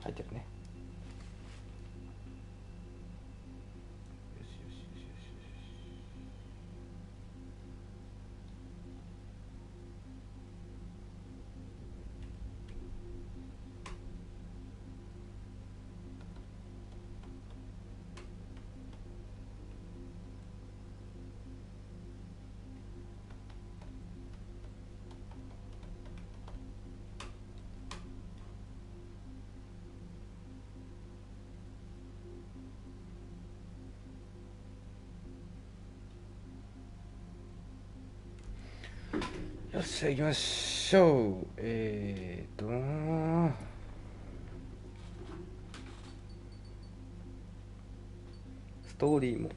入ってるね。よっしゃ行きましょう。ストーリーモード、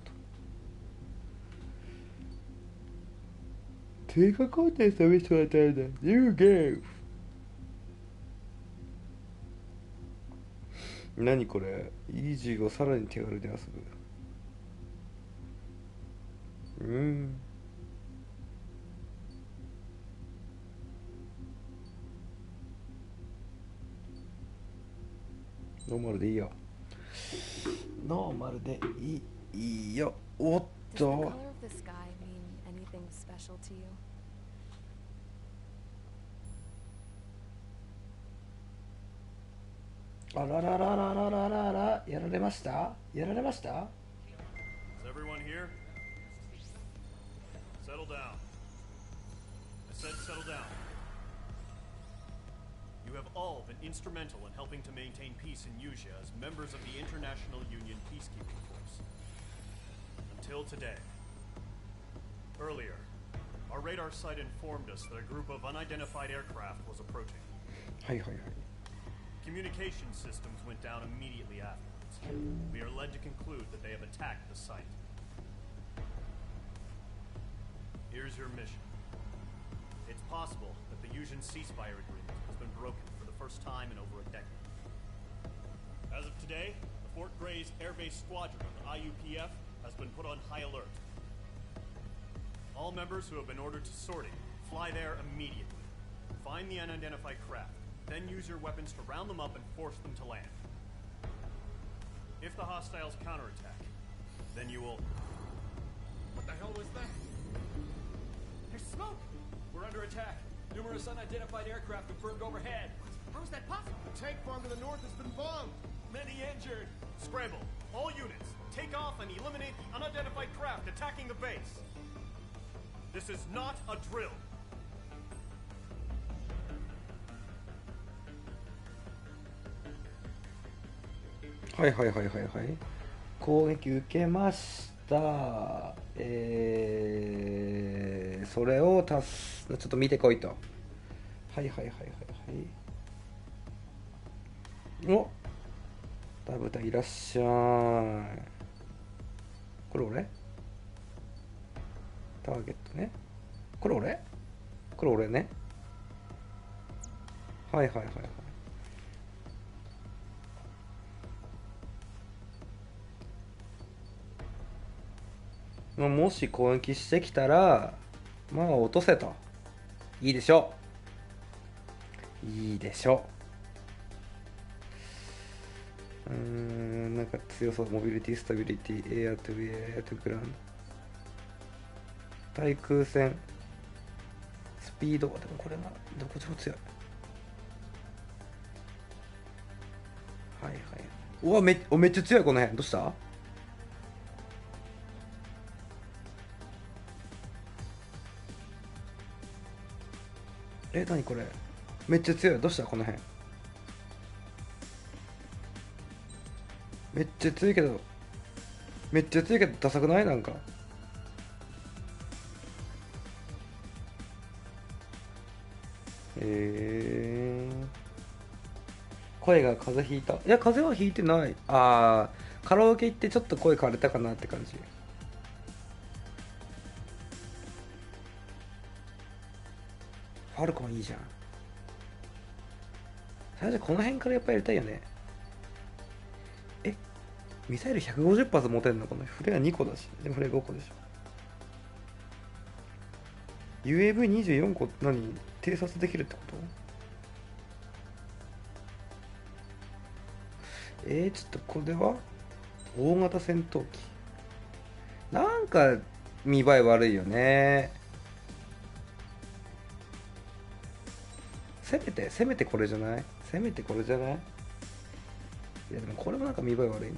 追加コンテンツを見せてもらったんだ。ニューゲーム。何これ、イージーをさらに手軽に遊ぶ。ノーマルでいいよ。ノーマルでいいよ。おっと。あらららららららら、やられました？やられました？ Is everyone here? Settle down. I said settle down. You have all been instrumental in helping to maintain peace in Yusia as members of the International Union Peacekeeping Force. Until today. Earlier, our radar site informed us that a group of unidentified aircraft was approaching. Communication systems went down immediately afterwards. We are led to conclude that they have attacked the site. Here's your mission. It's possible that the Yusian ceasefire agreement has been broken for the first time in over a decade. As of today, the Fort Gray's Air Base Squadron of the IUPF has been put on high alert. All members who have been ordered to sortie, fly there immediately. Find the unidentified craft, then use your weapons to round them up and force them to land. If the hostiles counterattack, then you will... What the hell was that? There's smoke! We're under attack. Numerous unidentified aircraft have burned overhead. How is that possible? The tank farm to the north has been bombed. Many injured. Scramble. All units, take off and eliminate the unidentified craft attacking the base. This is not a drill. はいはいはいはいはい。攻撃受けました。それをちょっと見てこいと。はいはいはいはいはい。お、ダブタいらっしゃい。これ俺？ターゲットね。これ俺？これ俺ね。はいはいはいはい。もし攻撃してきたら、まあ落とせと。いいでしょう。いいでしょう。なんか強そう。モビリティ、スタビリティ、エアトゥエアトゥグラウンド。対空戦。スピード。でもこれな、どこでも強い。はいはい。うわ、めっちゃ強い、この辺。どうした？何これ、めっちゃ強い。どうしたこの辺。めっちゃ強いけどダサくない？なんか声が風邪ひいた。いや風邪はひいてない。カラオケ行ってちょっと声枯れたかなって感じ。ファルコンいいじゃん。最初この辺からやっぱやりたいよね。ミサイル150発持てんの？このフレア2個だし。でもフレア5個でしょ。UAV24 個偵察できるってこちょっとこれは大型戦闘機、なんか見栄え悪いよね。せめてこれじゃない？せめてこれじゃない？いやでもこれもなんか見栄え悪いな。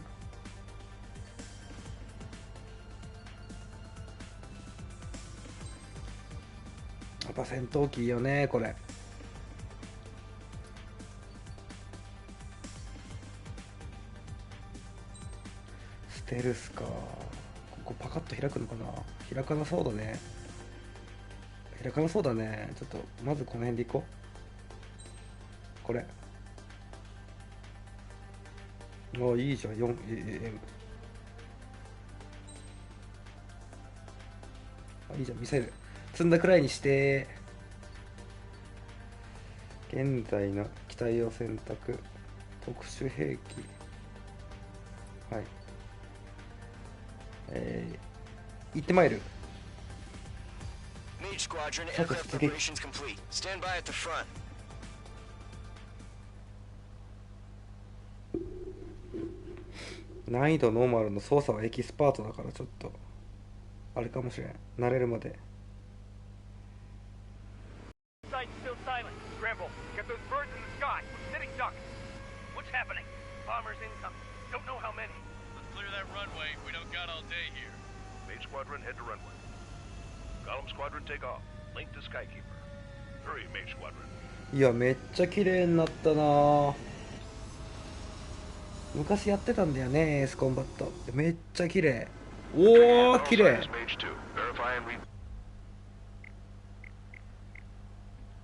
やっぱ戦闘機いいよねこれ。ステルスか。ここパカッと開くのかな。開かなそうだね。開かなそうだね。ちょっとまずこの辺でいこう。これいいじゃん。4M。いいじゃん。ミサイル積んだくらいにして。現在の機体を選択。特殊兵器。はい。行ってまいる。難易度ノーマルの操作はエキスパートだからちょっとあれかもしれん。慣れるまで。いやめっちゃ綺麗になったな。昔やってたんだよねエースコンバット。めっちゃ綺麗。おお綺麗。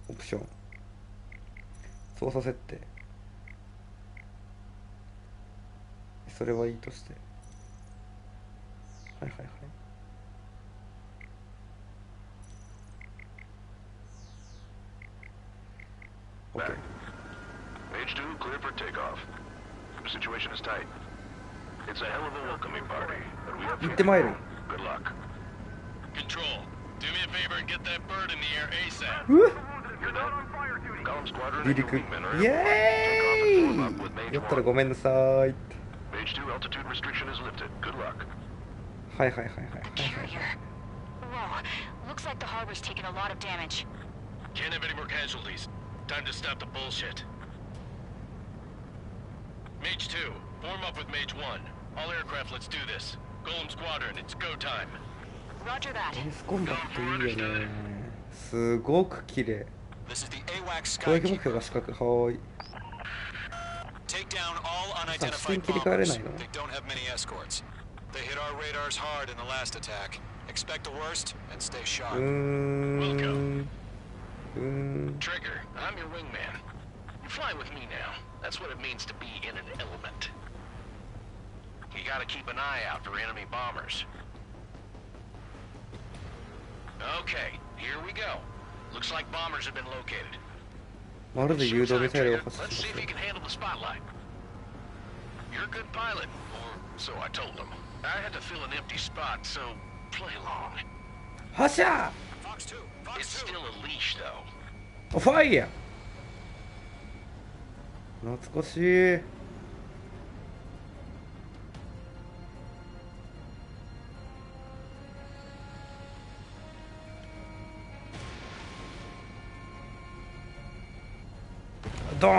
オプション操作設定、それはいいとして、はいはいはい。OK。 Mage 2 clear for takeoff. The situation is tight. It's a hell of a welcoming party, but we have to. 行ってまいる。 Good luck. Control, do me a favor and get that bird in the air ASAP. うわ You're done. Column squadron 離 and your 陸。 wingmen are イエ Take off and form up ー with Mage イ。やったら 1. ごめんなさいって。 Mage 2 altitude restriction is lifted. Good luck. はいはいはいはいはい。 Carrier. Whoa, looks like the harbor's taken a lot of damage. Can't have any more casualties. Time to stop the bullshit. Mage 2, form up with Mage 1. All aircraft, let's do this. Golem Squadron, it's go time. Roger that. エースコンバットいいよね。すごく綺麗。 This is the AWACS 攻撃目 Skykeeper. 標が四角。はーい。 Take down all さあ視点 unidentified 切り替えれ bombers. ないの？ They don't have many escorts. They hit our radars hard in the last attack. Expect the worst and stay sharp. Trigger, I'm your wingman. You fly with me now. That's what it means to be in an element. You gotta keep an eye out for enemy bombers. Okay, here we go. Looks like bombers have been located. まるで誘導ミサイルを Trigger, 発射 let's し see ま if you す。 can handle the spotlight. You're a good pilot, or so I told them. I had to fill an empty spot, so play along. 発射 Fox 2, It's Fox 2. still a leash, though. ファイヤー。懐かしい。ドーン。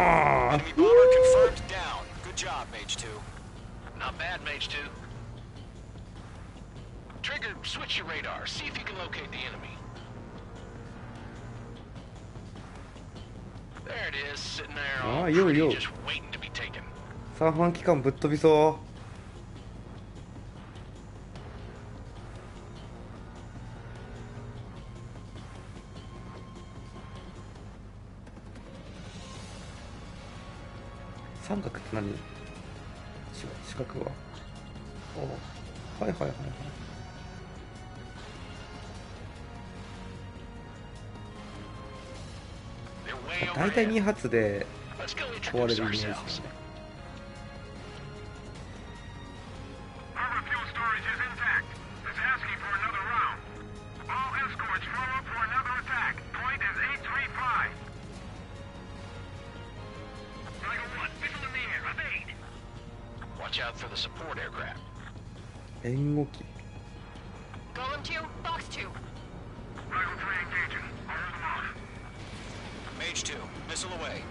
Enemy bomber confirmed down. Good job, Mage 2. Not bad, Mage 2. Trigger, switch your radar. See if you can locate the enemy. There it is, sitting there all yo, pretty, yo. just waiting to be taken. 三半規管ぶっ飛びそう。三角って何？四角は。お、はいはいはいはい。大体2発で壊れるイメージですね。watch out for the support aircraft. 援護機。 Golem 2, Box 2. Rifle 3 engaging. I'll hold them off. Mage 2, missile away.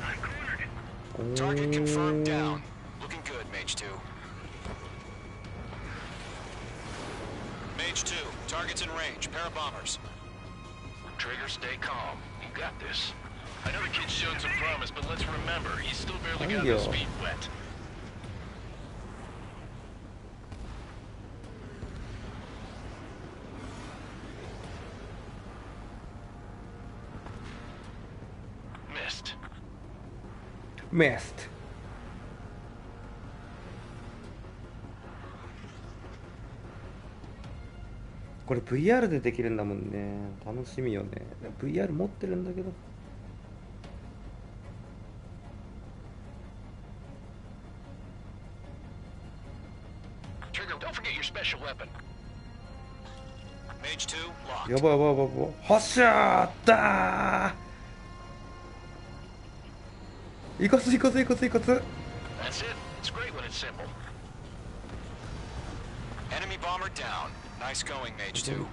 I'm cornered. Target confirmed down. Looking good, Mage 2. Mage 2, target's in range. Pair of bombers. Trigger, stay calm. You got this. I know the kid's shown some promise, but let's remember, he's still barely got Ayo. his feet wet. Missed. Missed。これ VR でできるんだもんね。楽しみよね。VR 持ってるんだけど。Trigger, don't forget your special weapon. Mage 2, locked. やばいやばいやばいやばい。発射だー。いかついかついかついかつ。 That's it. It's great when it's simple. Enemy bomber down. Nice going, Mage 2.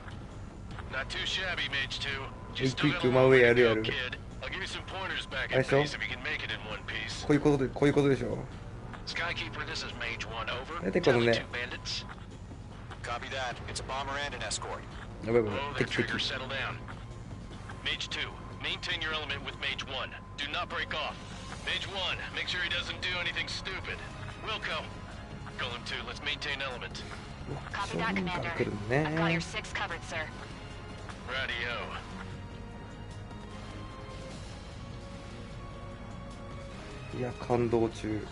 Not too shabby, Mage 2. Quick, Just still quick, got a my long way, way to yaru, go, yaru. kid. I'll give you some pointers back I in saw. base if you can make it in one piece. こういうことでこういうことでしょ。 Skykeeper, this is Mage 1, over. 出てこる Tally ね。 2 bandits. Copy that. It's a bomber and an escort. やばいやばい。 Oh, that 敵 trigger, 敵。 settle down. Mage 2, maintain your element with Mage 1. Do not break off. Mage 1, make sure he doesn't do anything stupid. Wilco. Golem 2, let's maintain element. Copy 正 that, 面から Commander. 来る I've got ね your 6 covered, sir. Radio. いや感動中。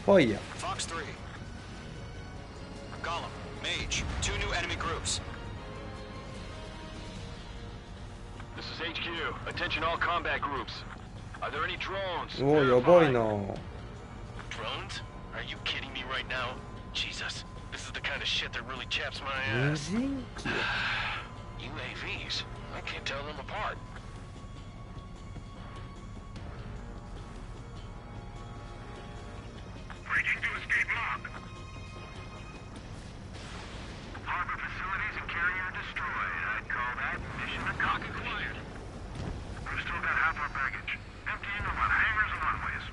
ファイヤー。 Fox 3. Golem, Mage, 2 new enemy groups. This is HQ. Attention all combat groups. Are there any drones? おおやばいな。 Drones? Are you kidding me right now? Jesus, this is the kind of shit that really chaps my 無 ass. 人機。 UAVs. I can't tell them apart. Breaching to escape lock. Harbor facilities and carrier destroyed. I'd call that mission accomplished. We've still got half our baggage. Emptying them on hangars and runways.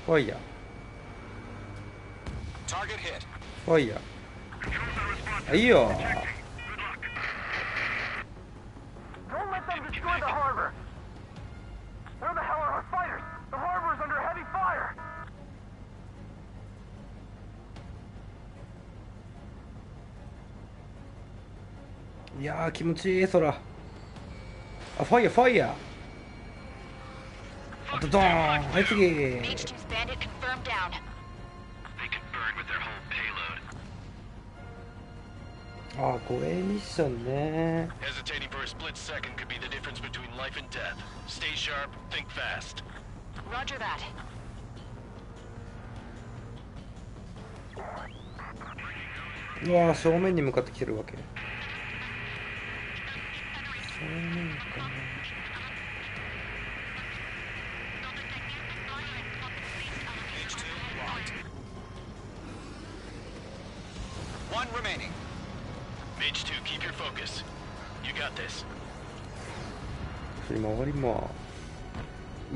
ファイヤー。 Target hit. ファイヤー。 Controls are responsive. あいいよ。 Good luck. Don't let them destroy the harbor! Where the hell are our fighters? The harbor is under heavy fire! いやー気持ちいい空。あファイヤーファイヤー。あとドーン。はい次。 Mage 2's bandit confirmed down. They can burn with their whole payload. あー護衛ミッションね。 Hesitating for a split second could be the difference between life and death. Stay sharp, think fast. Roger that. うわー正面に向かってきてるわけ。正面かな。 Mage 2, locked. 1 remaining. Mage 2, keep your focus. You got this. 振り回りま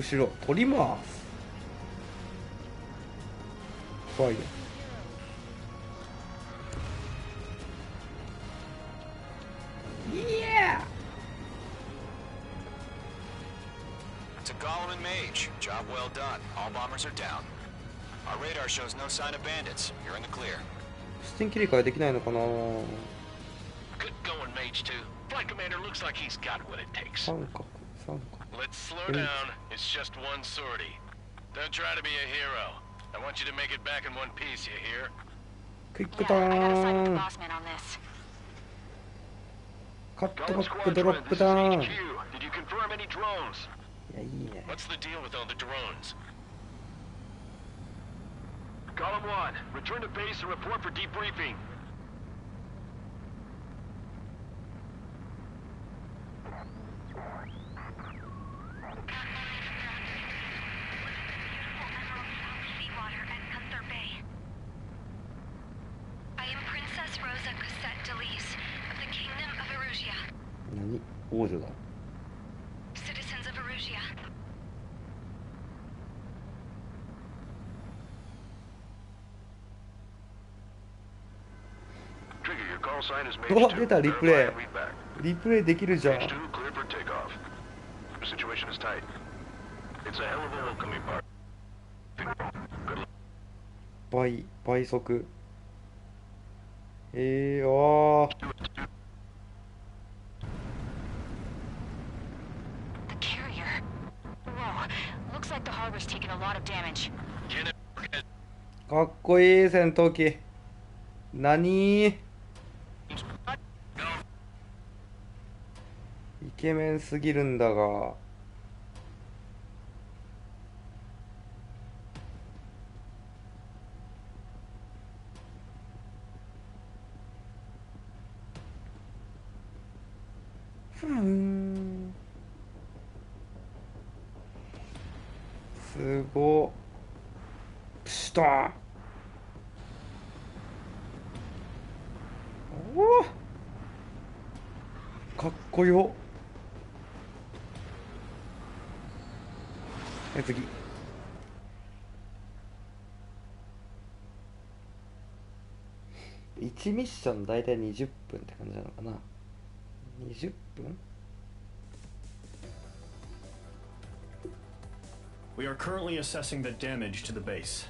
す。後ろ取ります。ファイヤー。To Golem and Mage. Job well done. All bombers are down. Our radar shows no sign of bandits. You're in the clear. 視点切り替えできないのかな。 Good going, Mage 2. Flight commander looks like he's got what it takes. 三角三角。 Let's slow down. It's just one sortie. Don't try to be a hero. I want you to make it back in one piece, you hear? クイック Yeah, タ I gotta side with ー the ン。 boss man on this. カットバ Golem ックドロッ Squadron, プ this is ダウン。 HQ. Did you confirm any drones? いやいいね。 What's the deal with all the drones? Golem 1, return to base and report for debriefing. 何？王女だ。うわ、出た、リプレイ。リプレイできるじゃん。倍速。ああ。かっこいい戦闘機。何？イケメンすぎるんだが。すごっ。プシュトン。おお、かっこよ。次。1ミッションだいたい20分って感じなのかな。20分。 We are currently assessing the damage to the base.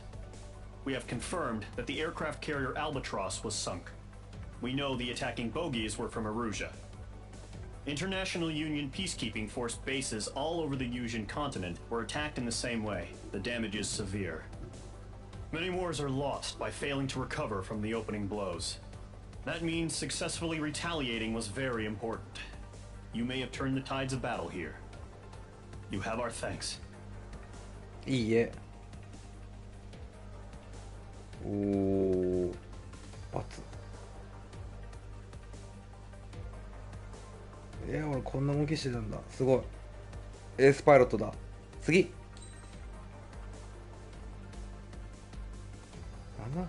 We have confirmed that the aircraft carrier Albatross was sunk. We know the attacking bogies were from Erusia. International Union peacekeeping force bases all over the Yusian continent were attacked in the same way. The damage is severe. Many wars are lost by failing to recover from the opening blows. That means successfully retaliating was very important. You may have turned the tides of battle here. You have our thanks. いいえ。おお。バツ。俺こんな動きしてたんだ。すごい。エースパイロットだ。次。7分。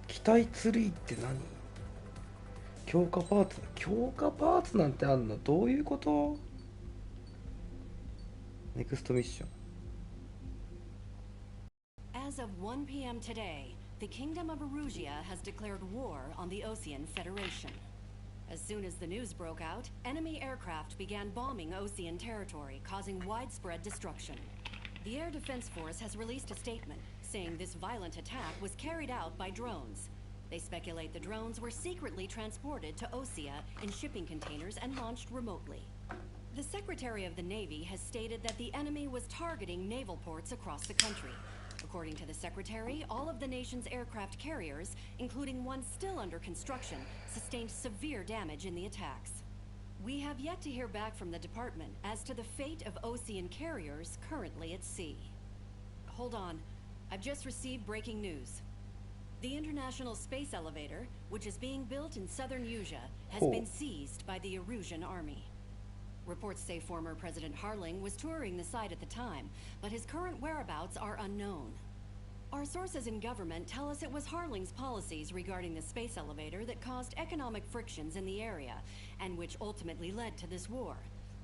機体ツリーって何？強化パーツなんてあんの？どういうこと？ネクストミッション。 As of 1 p.m. today, the Kingdom of Erusia has declared war on the Osean Federation. As soon as the news broke out, enemy aircraft began bombing Osean territory, causing widespread destruction. The Air Defense Force has released a statement saying this violent attack was carried out by drones. They speculate the drones were secretly transported to Osea in shipping containers and launched remotely. The Secretary of the Navy has stated that the enemy was targeting naval ports across the country. According to the Secretary, all of the nation's aircraft carriers, including one still under construction, sustained severe damage in the attacks. We have yet to hear back from the department as to the fate of Osean carriers currently at sea. Hold on. I've just received breaking news. The International Space Elevator, which is being built in southern Yusia, has been seized by the Erusian army. Reports say former President Harling was touring the site at the time, but his current whereabouts are unknown. Our sources in government tell us it was Harling's policies regarding the space elevator that caused economic frictions in the area, and which ultimately led to this war.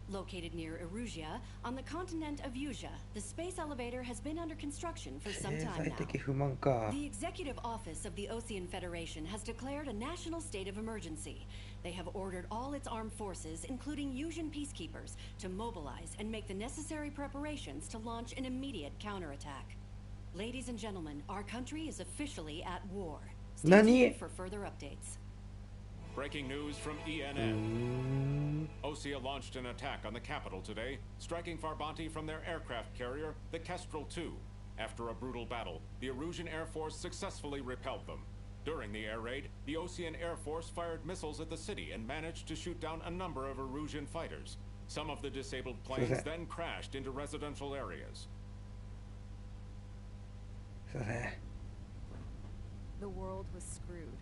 Located near Erusia, on the continent of Yusia, the space elevator has been under construction for some time now. The Executive Office of the Osean Federation has declared a national state of emergency. They have ordered all its armed forces, including Yusian peacekeepers, to mobilize and make the necessary preparations to launch an immediate counterattack. Ladies and gentlemen, our country is officially at war. Stay tuned for further updates. Breaking news from ENN. Osea launched an attack on the capital today, striking Farbanti from their aircraft carrier, the Kestrel II. After a brutal battle, the Erusian Air Force successfully repelled them. During the air raid, the Osean Air Force fired missiles at the city and managed to shoot down a number of Erusian fighters. Some of the disabled planes then crashed into residential areas. The world was screwed.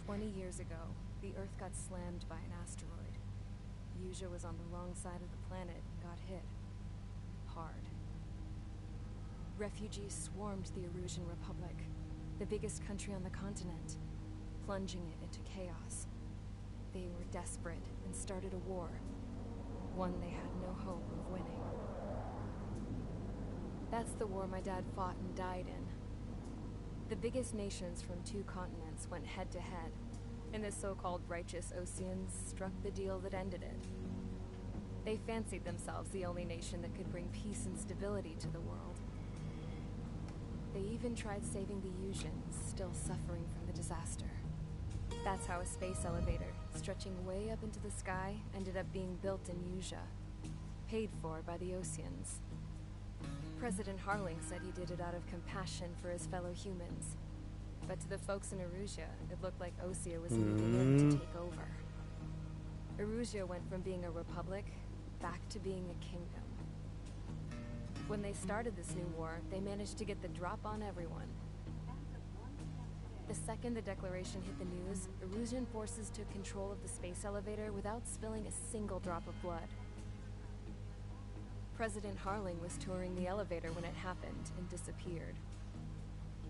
20 years ago, the Earth got slammed by an asteroid. Yusia was on the wrong side of the planet and got hit. Hard. Refugees swarmed the Erusian Republic, the biggest country on the continent, plunging it into chaos. They were desperate and started a war, one they had no hope of winning. That's the war my dad fought and died in. The biggest nations from 2 continents went head-to-head, and the so-called righteous Oseans struck the deal that ended it. They fancied themselves the only nation that could bring peace and stability to the world. They even tried saving the Usians, still suffering from the disaster. That's how a space elevator, stretching way up into the sky, ended up being built in Usia, paid for by the Oseans. President Harling said he did it out of compassion for his fellow humans. But to the folks in Erusia, it looked like Osia was moving in to take over. Erusia went from being a republic back to being a kingdom. When they started this new war, they managed to get the drop on everyone. The second the declaration hit the news, Erusian forces took control of the space elevator without spilling a single drop of blood. President Harling was touring the elevator when it happened and disappeared.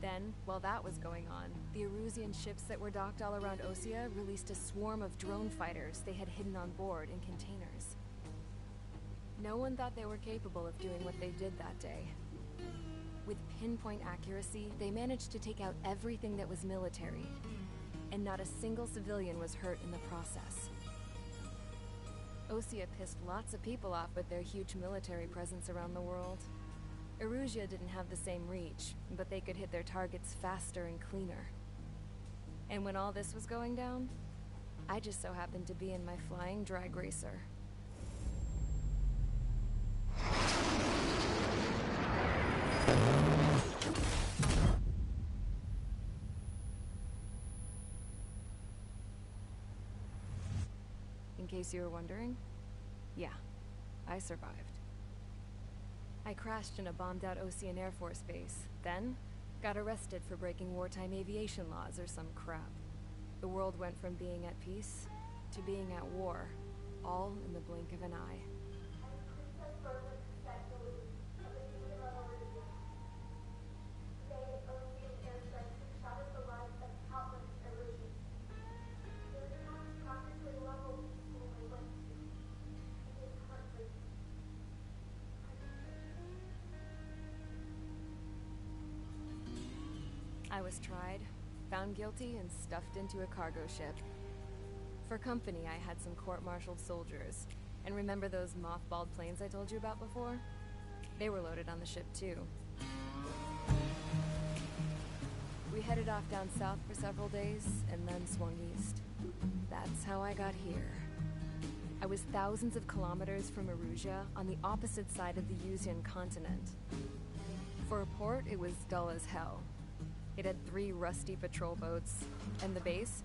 Then, while that was going on, the Erusian ships that were docked all around Osia released a swarm of drone fighters they had hidden on board in containers. No one thought they were capable of doing what they did that day. With pinpoint accuracy, they managed to take out everything that was military, and not a single civilian was hurt in the process. Osia pissed lots of people off with their huge military presence around the world. Erusia didn't have the same reach, but they could hit their targets faster and cleaner. And when all this was going down, I just so happened to be in my flying drag racer. In case you were wondering, yeah, I survived. I crashed in a bombed-out Osean Air Force base, then got arrested for breaking wartime aviation laws or some crap. The world went from being at peace to being at war, all in the blink of an eye. I was tried, found guilty, and stuffed into a cargo ship. For company, I had some court-martialed soldiers. And remember those mothballed planes I told you about before? They were loaded on the ship, too. We headed off down south for several days, and then swung east. That's how I got here. I was thousands of kilometers from Erusia, on the opposite side of the Usian continent. For a port, it was dull as hell. It had 3 rusty patrol boats, and the base?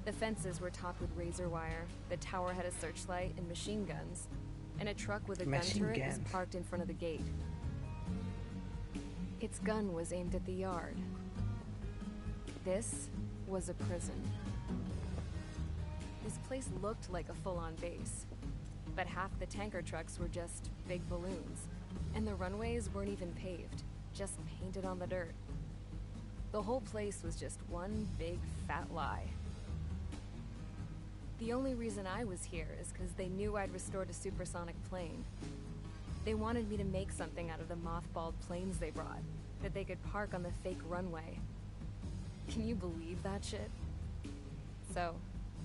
The fences were topped with razor wire, the tower had a searchlight and machine guns, and a truck with a gun turret was parked in front of the gate. Its gun was aimed at the yard. This was a prison. This place looked like a full-on base, but half the tanker trucks were just big balloons, and the runways weren't even paved, just painted on the dirt. The whole place was just one big fat lie. The only reason I was here is because they knew I'd restored a supersonic plane. They wanted me to make something out of the mothballed planes they brought, that they could park on the fake runway. Can you believe that shit? So,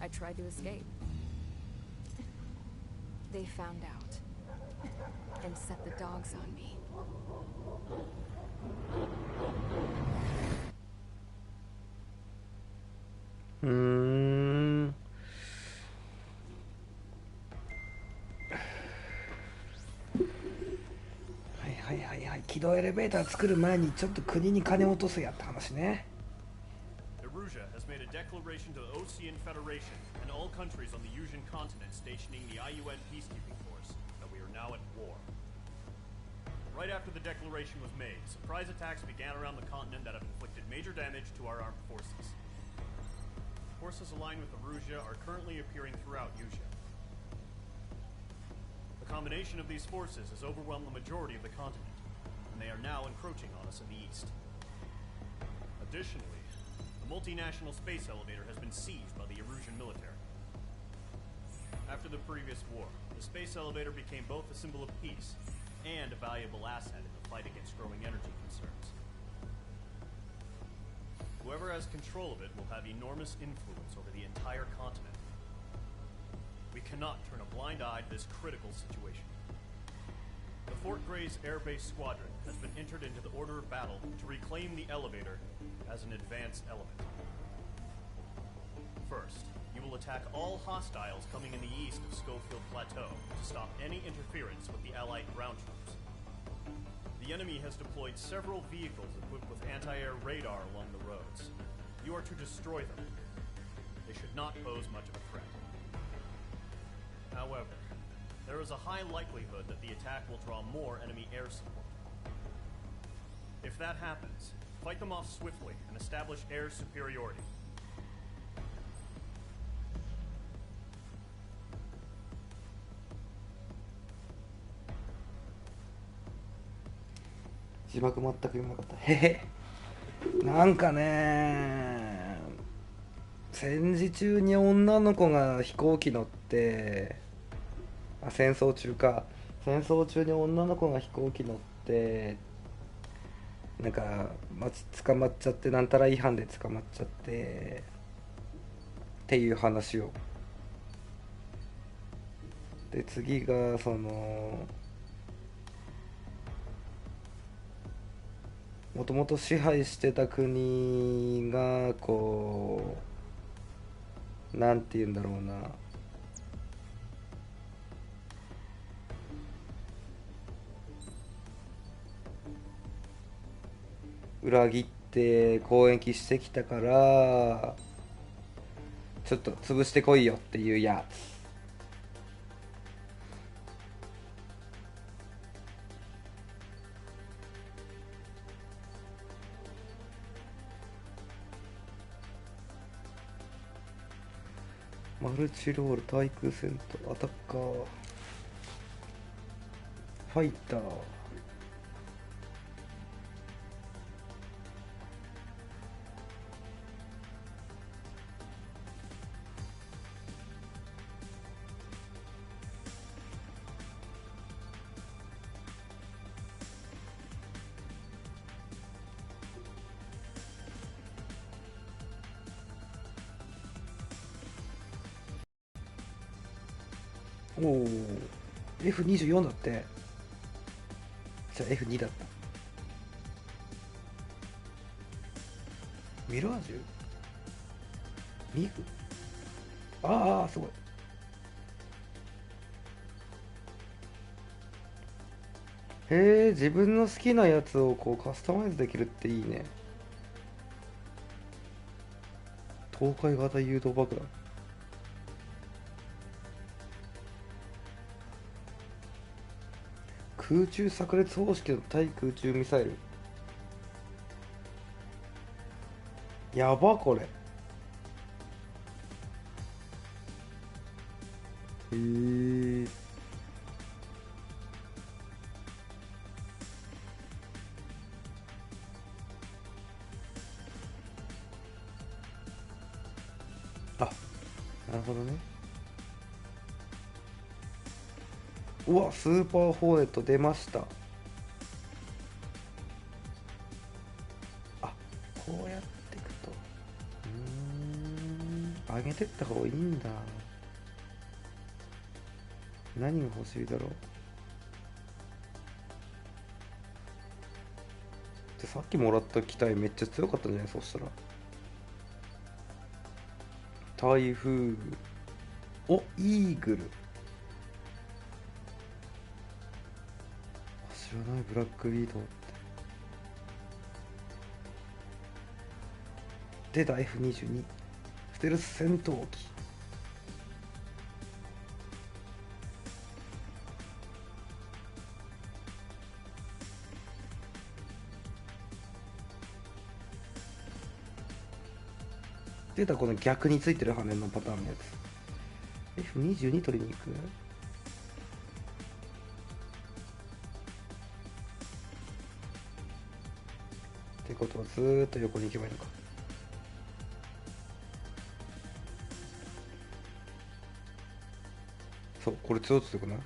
I tried to escape. They found out, and set the dogs on me. Hmm. はい軌道エレベーター作る前にちょっと国に金を落とせやって話ね。Erusia has made a declaration to the Osean Federation and all countries on the Usian continent stationing the IUN peacekeeping force that we are now at war. Right after the declaration was made, surprise attacks began around the continent that have inflicted major damage to our armed forces. Forces aligned with Erusia are currently appearing throughout Usia. The combination of these forces has overwhelmed the majority of the continent, and and they are now encroaching on us in the east. Additionally, the multinational space elevator has been seized by the Erusian military. After the previous war, the space elevator became both a symbol of peace and a valuable asset in the fight against growing energy concerns. Whoever has control of it will have enormous influence over the entire continent. We cannot turn a blind eye to this critical situation. The Fort Gray's Air Base Squadron has been entered into the order of battle to reclaim the elevator as an advanced element. First, you will attack all hostiles coming in the east of Schofield Plateau to stop any interference with the Allied ground troops. The enemy has deployed several vehicles equipped with anti-air radar along the roads. You are to destroy them. They should not pose much of a threat. However, there is a high likelihood that the attack will draw more enemy air support. If that happens, fight them off swiftly and establish air superiority.字幕全く読めなかった。へへ。なんかね、戦時中に女の子が飛行機乗って、戦争中に女の子が飛行機乗ってなんか、捕まっちゃって、なんたら違反で捕まっちゃってっていう話を。で次がそのもともと支配してた国がこうなんて言うんだろうな、裏切って攻撃してきたからちょっと潰してこいよっていうやつ。マルチロール、対空戦闘、アタッカー、ファイター、おお F24 だって。じゃあ F2 だった。ミラージュミグ、ああすごい。へえ、自分の好きなやつをこうカスタマイズできるっていいね。東海型誘導爆弾、空中炸裂方式の対空中ミサイル、やばこれ。へえ。あ、なるほどね。うわ、スーパーホーネット出ました。あ、こうやっていくと、上げてった方がいいんだ。何が欲しいだろう。でさっきもらった機体めっちゃ強かったんじゃない？そうしたら台風、お、イーグル、知らない。ブラックリードって出た。 F22 ステルス戦闘機、出た。この逆についてる羽のパターンのやつ。 F22 取りに行く。てことはずーっと横に行けばいいのか。そう、これ超強くない？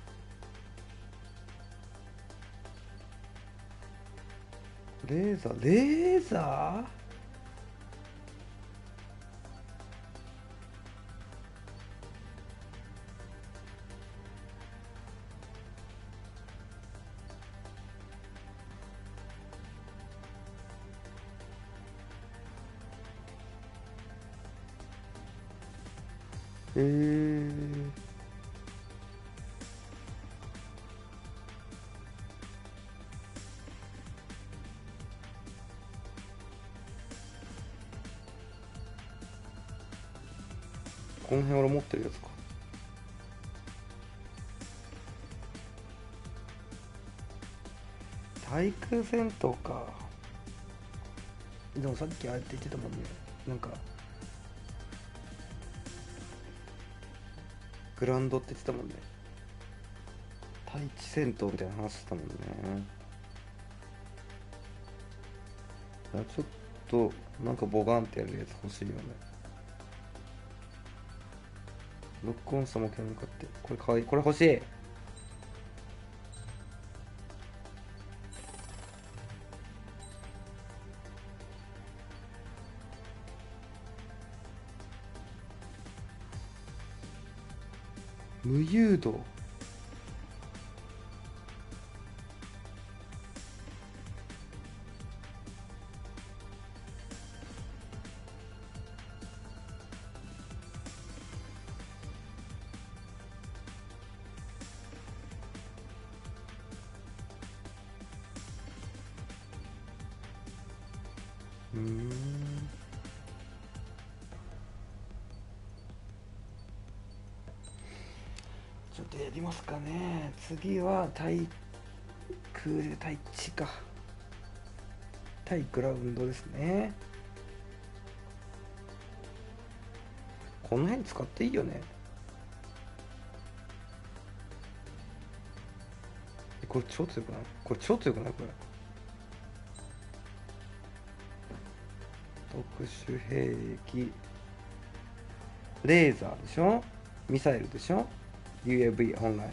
レーザーこの辺俺持ってるやつか。対空戦闘か。でもさっきあえて言ってたもんね、なんかグラウンドって言ってたもんね。対地戦闘みたいな話してたもんね。いやちょっとなんかボガンってやるやつ欲しいよね。ロックオンした目標に向かって、これかわいい、これ欲しい。無誘導。ちょっとやりますかね。次は対空で対地か。対グラウンドですね。この辺使っていいよね。これ超強くない？これ超強くない？これ特殊兵器、レーザーでしょ、ミサイルでしょ、 UAV 本来。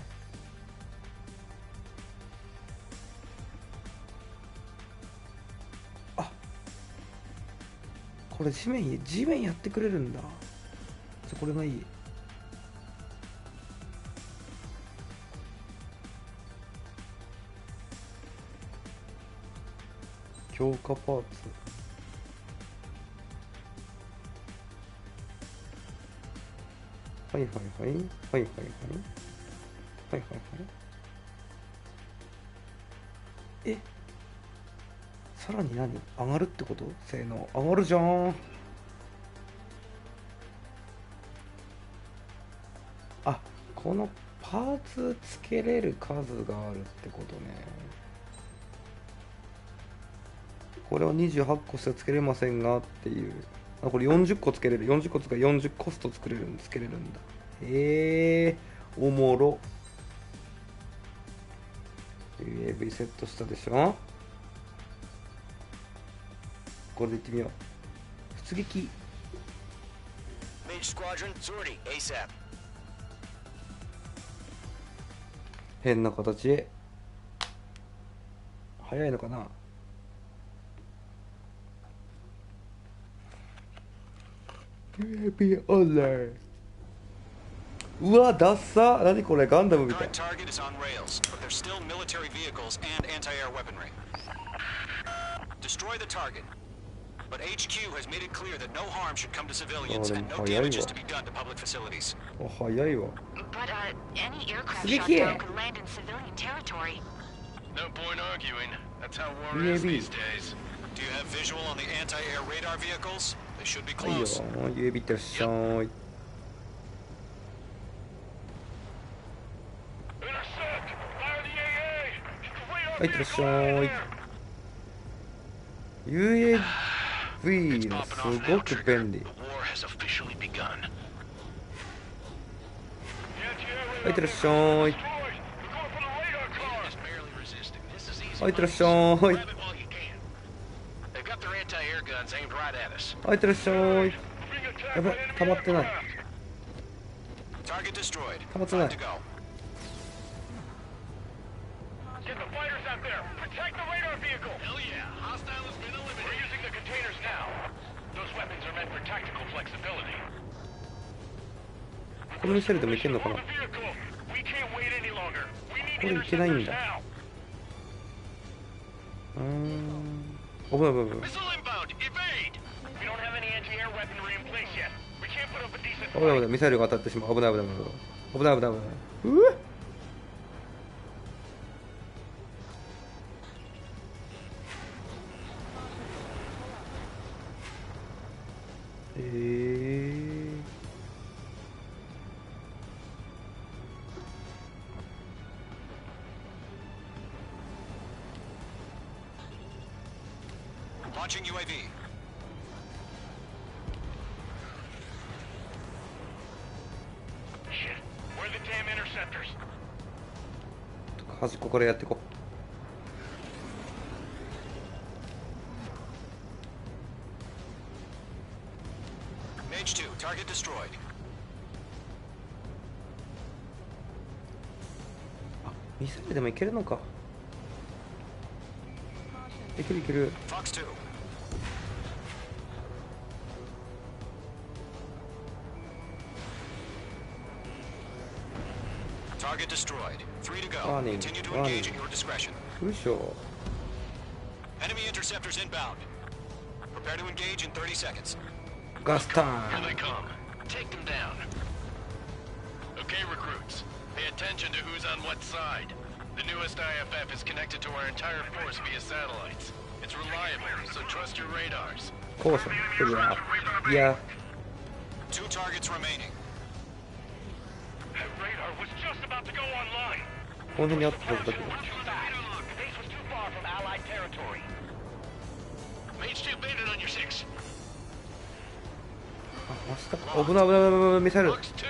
あ、これ地面やってくれるんだ。じゃこれがいい。強化パーツ、はいはいはいはいはいはいはいはいはい。え、さらに何上がるってこと？性能上がるじゃん。あ、このパーツつけれる数があるってことね。これは28個しかつけれませんがっていう。あ、これ40個つけれる。40個つか40コストつけれるんだ。おもろ。 UAV セットしたでしょ。これでいってみよう。出撃。変な形。早いのかな。UAV オンライン。うわ、ダッサ。何これ、ガンダムみたい。But HQ has made it clear that no harm should come to civilians and no damage is to be done to public facilities. But any aircraft shot down could land in civilian territory. No point arguing. That's how war is these days. Do you have visual on the anti-air radar vehicles? They should be close. はいよ、指ってらっしゃい。はい、いってらっしゃい。UAV のすごく便利。はい、いってらっしゃい。はい、いってらっしゃい。They've got their anti-air guns aimed right at us. あ、いってらっしゃい。やべ、溜まってない。 Target destroyed. 溜まってない。 Time to go. Get the fighters out there! Protect the radar vehicle! Hell yeah, hostile has been eliminated. We're using the containers now. Those weapons are meant for tactical flexibility. このミサイルでもいけんのかな。 The vehicle! We can't wait any longer. We need これいけないん interceptors だ。 now. 危ない危ない危ない。 Missile inbound, evade! We don't have any anti-air weaponry in place yet. We can't put up a decent 危ない危な fight. い、ミサイルが当たってしまう。危ない危ない危ない危ない危ない危ない。うわLaunching UAV. Shit. Where are the damn interceptors? 端っこからやっていこう。 Mage 2, target destroyed. あ、ミサイルでもいけるのか。いけるいける。 Fox 2. Target destroyed. 3 to go. Warning, Continue to warning. engage at your discretion. よいしょ。 Enemy interceptors inbound. Prepare to engage in 30 seconds. ガスタ Here ー they come. Take them down. Okay, recruits. Pay attention to who's on what side. The newest IFF is connected to our entire force via satellites. It's reliable, so trust your radars. 高所クリア。いや、 2 targets remaining. That radar was just about to go online. この辺にあったはずだけど。 We're too fast. The base was too far from Allied territory. Mage 2 baited on your 6. あ、真下か。危ない危ない危ない危ない、ミサイル。 Fox 2.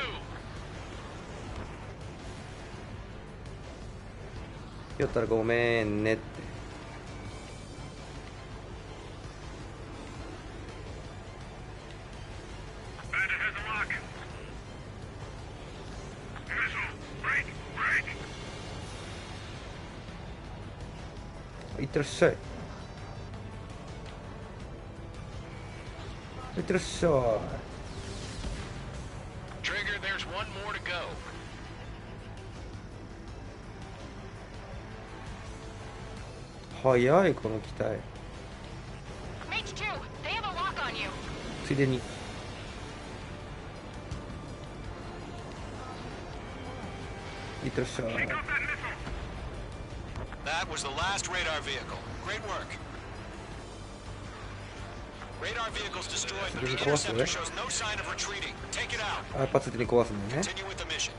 よったらごめんねって。Bandit has a lock. Missile. Break. Break. いってらっしゃい。いってらっしゃい。 Trigger, there's one more to go. 早いこの機体。 Mage 2, they have a lock on you. ついでに。いってらっしゃい。 Pick up that missile. That was the last radar vehicle. Great work. Radar vehicles destroyed, but the interceptor shows no sign of retreating. Take it out. あ、やっぱついでに壊すんだよね。 Continue with the mission.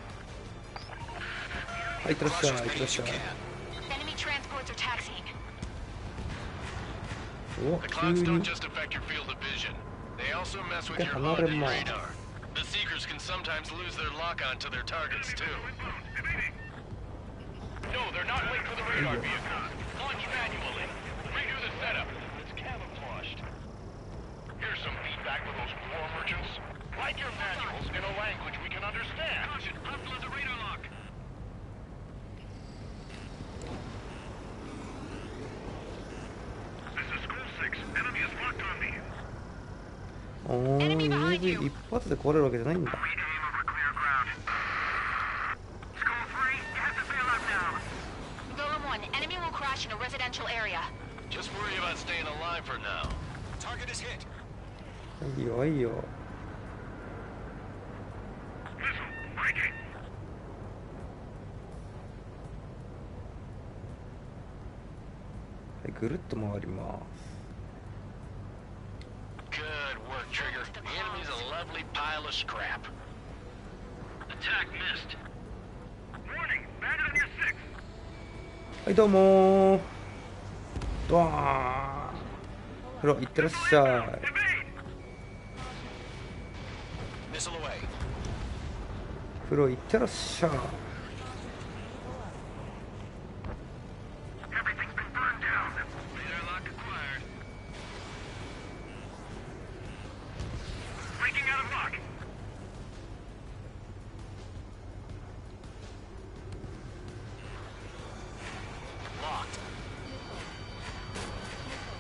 はい、いってらっしゃい。 Crush い as ってらっ many as し you ゃい。 can. Enemy transports are taxiing. お、 The 急 clouds に don't。just affect your field of vision. They also mess with your Another HUD and mod. radar. The Seekers can sometimes lose their lock-on to their targets, too. No, they're not waiting for the radar vehicle. Launch manually. Redo the setup. It's camouflaged. Here's some feedback for those war merchants. Write your manuals in a language we can understand. Caution, unload the radar lock. This is School 6. Enemy is locked on me. おー、UAV 一発で壊れるわけじゃないんだ。 We aim over clear ground. School 3, you have to bail out now. Golem 1, enemy will crash in a residential area. Just worry about staying alive for now. Target is hit. いいよいいよ。 Missile. Breaking. はい、ぐるっと回ります。 Good work, Trigger. The enemy's a lovely pile of scrap. Attack missed. Warning. Bandit on your 6. はいどうもー。ドワーン。風呂行ってらっしゃい。 Evade. Missile away. 風呂行ってらっしゃい。 Everything's been burned down. Radar lock acquired.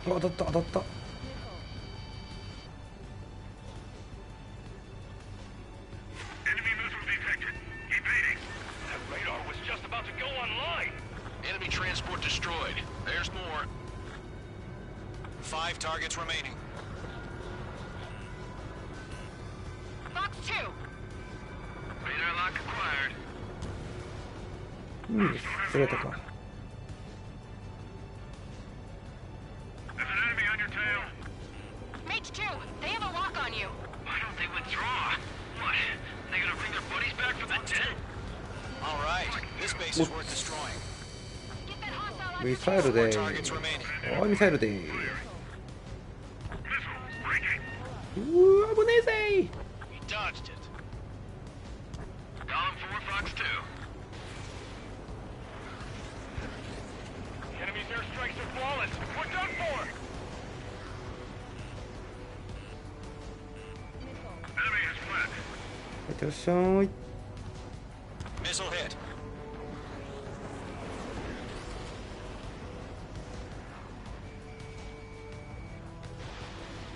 当たった当たった。 Enemy missile detected. Evading. That radar was just about to go online. Enemy transport destroyed. There's more. 5 targets remaining. Fox 2! Radar lock acquired. ずれたか。 There's an enemy on your tail. Mage 2, they have a lock on you. Why don't they withdraw? What? They gonna bring their buddies back from the dead? All right, this base is worth destroying. Get that hostile out ミサイルで Targets remaining. おいミサイルで Missile breaking. うわ危ねえぜ He dodged it. Column 4, Fox 2. The enemy's airstrikes are flawless. We're done for. Enemy has fled. いってらっしゃい。 Missile hit.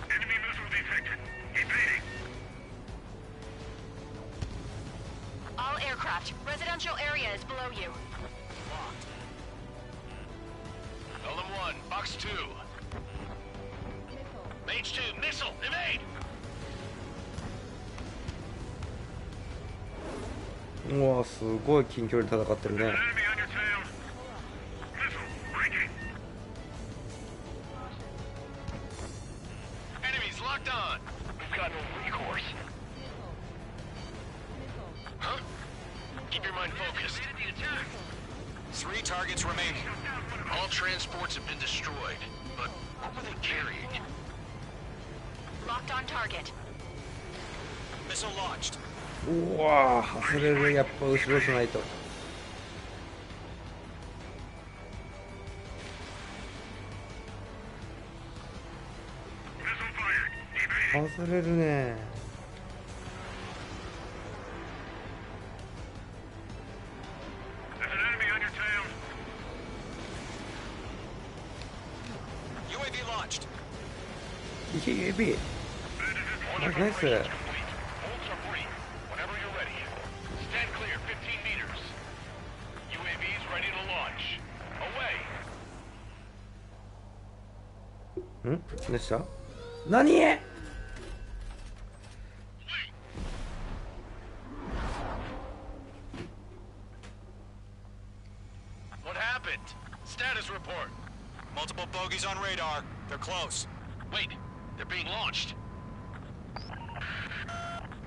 Enemy missile detected. Evading. All aircraft, residential area is below you. Column 1, Box 2. Mage 2, missile, evade! うわすごい近距離で戦ってるね。 Enemy on your tail. Missile breaking. Enemies locked on. We've got no recourse. Huh? Keep your mind focused. 3 targets remaining. All transports have been destroyed, but what were they carrying? Locked on target. Missile launched. うわ外れるやっぱ後ろしないと。 Missile fired. Evading. 外れるね。 There's an enemy on your tail. UAV launched. いけ指。 Bandit is ナイスナイス。 Holds are free. Whenever you're ready. Stand clear 15 meters. UAV's ready to launch. Away. ん？どうした？何？ What happened? Status report. Multiple bogeys on radar. They're close. Wait, they're being launched.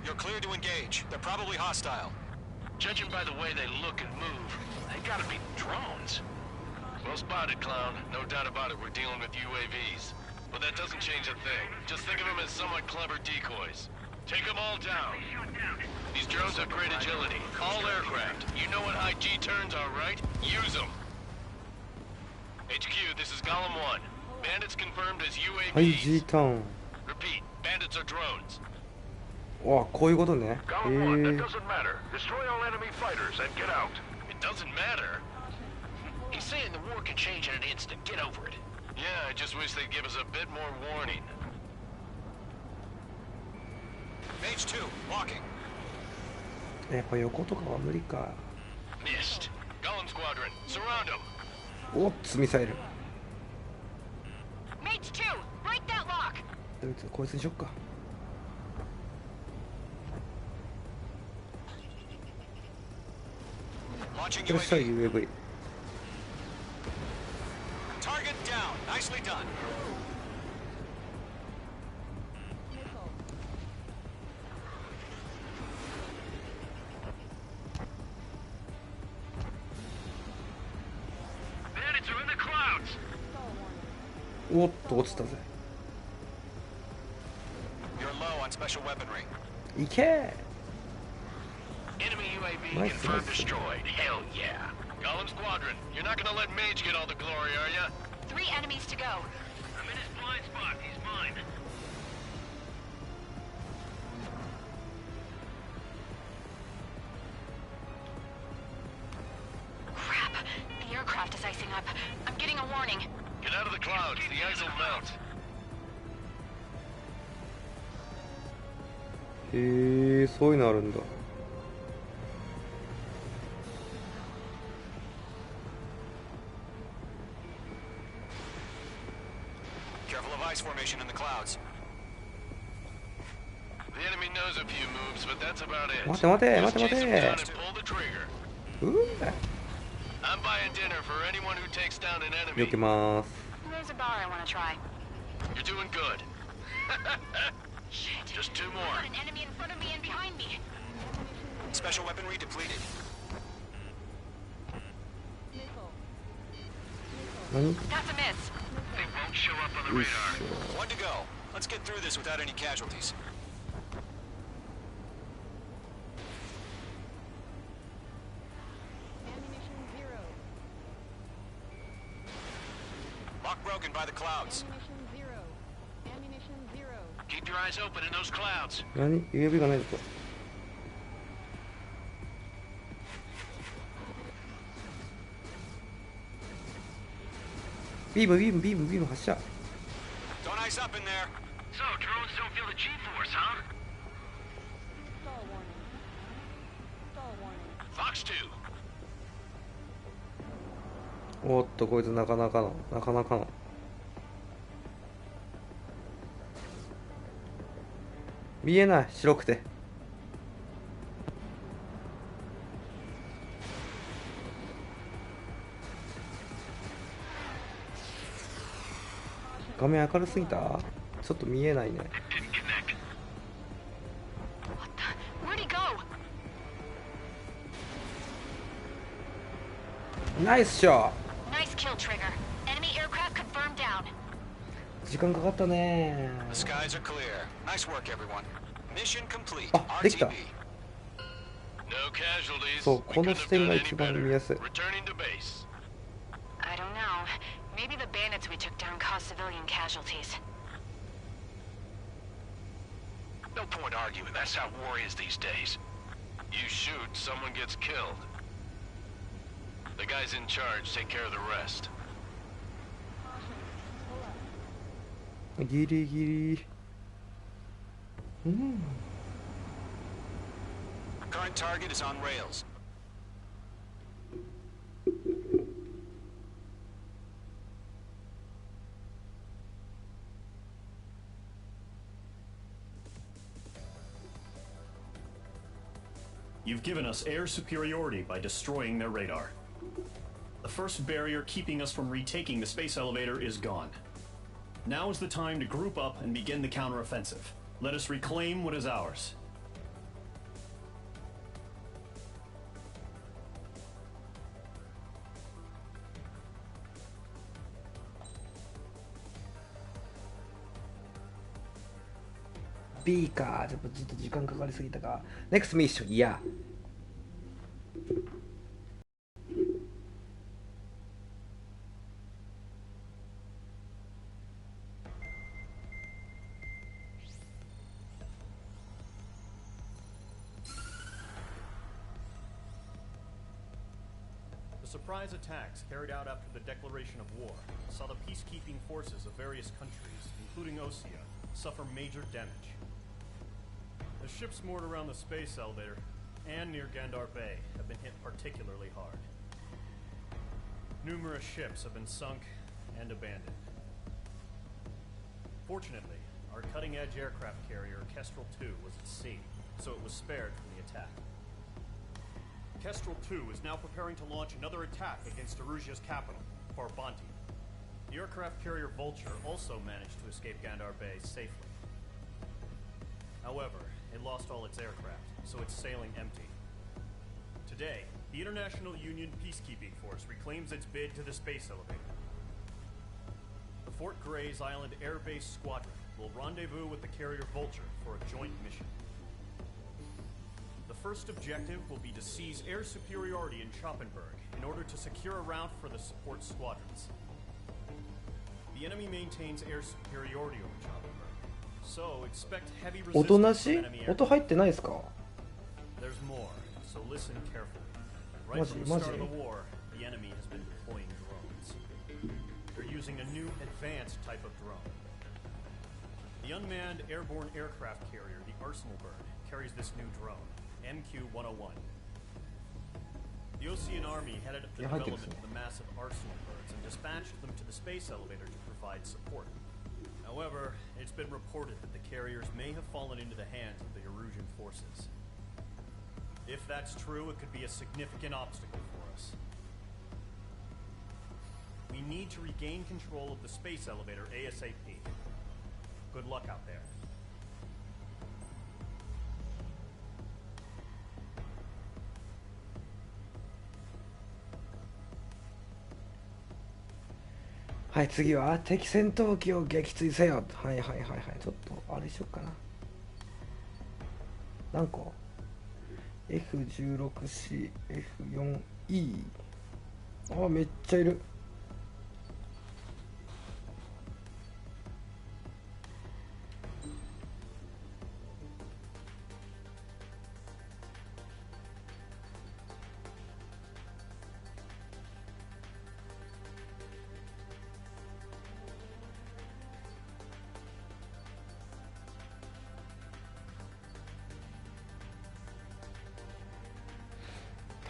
You're cleared to engage. They're probably hostile. Judging by the way they look and move, they gotta be drones. Well spotted, clown. No doubt about it, we're dealing with UAVs. But that doesn't change a thing. Just think of them as somewhat clever decoys. Take them all down. These drones have great agility. All aircraft. You know what high G turns are, right? Use them. HQ, this is Column 1. Bandits confirmed as はい UAVs. G ターン。 Repeat, bandits are drones. わこういうことね。 Column 1, that doesn't matter. Destroy all enemy fighters and get out. It doesn't matter. He's saying the war can change in an instant. Get over it. Yeah, I just wish they'd give us a bit more warning. Mage 2, locking. やっぱ横とかは無理か。 Missed. Golem Squadron, surround them. おっつミサイル。 Mage 2, break that lock! こいつにしよっか。 Launching いらっしゃい UAV. UAV。 Target down. Nicely done. Bandits are in the clouds. おっと落ちたぜ。 You're low on special weaponry. いけ Enemy UAV Nice, confirmed nice. destroyed. Hell yeah. Golem Squadron, you're not gonna let Mage get all the glory, are ya? 3 enemies to go. I'm in his blind spot. He's mine. Crap, the aircraft is icing up. I'm getting a warning. Get out of the clouds. The ice will melt. へえ、そういうのあるんだ。Careful of ice formation in the clouds. The enemy knows a few moves, but that's about it. 待て待て待 Just て chase 待 them down て。 and pull the trigger. うわ、 I'm buying dinner for anyone who takes down an 避 enemy. けます。 There's a bar I want to try. You're doing good. Just two more. Got an enemy in front of me and behind me. Special weaponry depleted. 何？ That's a miss. They won't show up on the よいし radar. One to go. Let's get through this without any casualties. Lock broken by the clouds. Keep your eyes open in those clouds. ょ。何？指がないぞ。ビームビームビームビーム発射。 Don't ice up in there. So, drones don't feel the G-force, huh? Fox 2. おっと、こいつなかなかの。見えない、白くて。画面明るすぎた？ちょっと見えないね。 What the? Where'd he go? ナイスショー。 Nice kill, Trigger. Enemy aircraft confirmed down. 時間かかったね。 The skies are clear. Nice work, everyone. Mission complete. あ、できた。 No casualties. そう、 We この couldn't 視 have 点 done が any 一番見 better. やすい。 Returning to base. I don't know. Maybe the bandits we took down caused civilian casualties. No point arguing. That's how war is these days. You shoot, someone gets killed. The guys in charge take care of the rest. ギリギリ。うん。 Current target is on rails. You've given us air superiority by destroying their radar. The first barrier keeping us from retaking the space elevator is gone. Now is the time to group up and begin the counteroffensive. Let us reclaim what is ours. B か。ちょっとずっと時間かかりすぎたか。NEXT mission、いや。The surprise attacks carried out after the declaration of war saw the peacekeeping forces of various countries, including Osea, suffer major damage. The ships moored around the space elevator and near Gandar Bay have been hit particularly hard. Numerous ships have been sunk and abandoned. Fortunately, our cutting-edge aircraft carrier, Kestrel 2, was at sea, so it was spared from the attack. Kestrel 2 is now preparing to launch another attack against Erusia's capital, Farbanti. The aircraft carrier Vulture also managed to escape Gandar Bay safely. However, it lost all its aircraft, so it's sailing empty. Today, the International Union Peacekeeping Force reclaims its bid to the space elevator. The Fort Gray's Island Air Base Squadron will rendezvous with the carrier Vulture for a joint mission. The first objective will be to seize air superiority in Schoppenberg in order to secure a route for the support squadrons. The enemy maintains air superiority over Schoppenberg, so expect heavy おとな resistance し from い？ enemy 音 aircraft. 入ってないですか？ There's more, so listen carefully. Right Maji, from the start of maji. the war, the enemy has been deploying drones. They're using a new advanced type of drone. The unmanned airborne aircraft carrier, the Arsenal Bird, carries this new drone, MQ-101. The Ocean Army headed up the development of the massive Arsenal Birds and dispatched them to the space elevator to provide support. However, it's been reported that the carriers may have fallen into the hands of the Erusian forces. If that's true, it could be a significant obstacle for us. We need to regain control of the space elevator ASAP. Good luck out there. はい、次は敵戦闘機を撃墜せよ。はいはいはいはい。ちょっとあれしよっかな。何個 ?F16C、F4E。あ、めっちゃいる。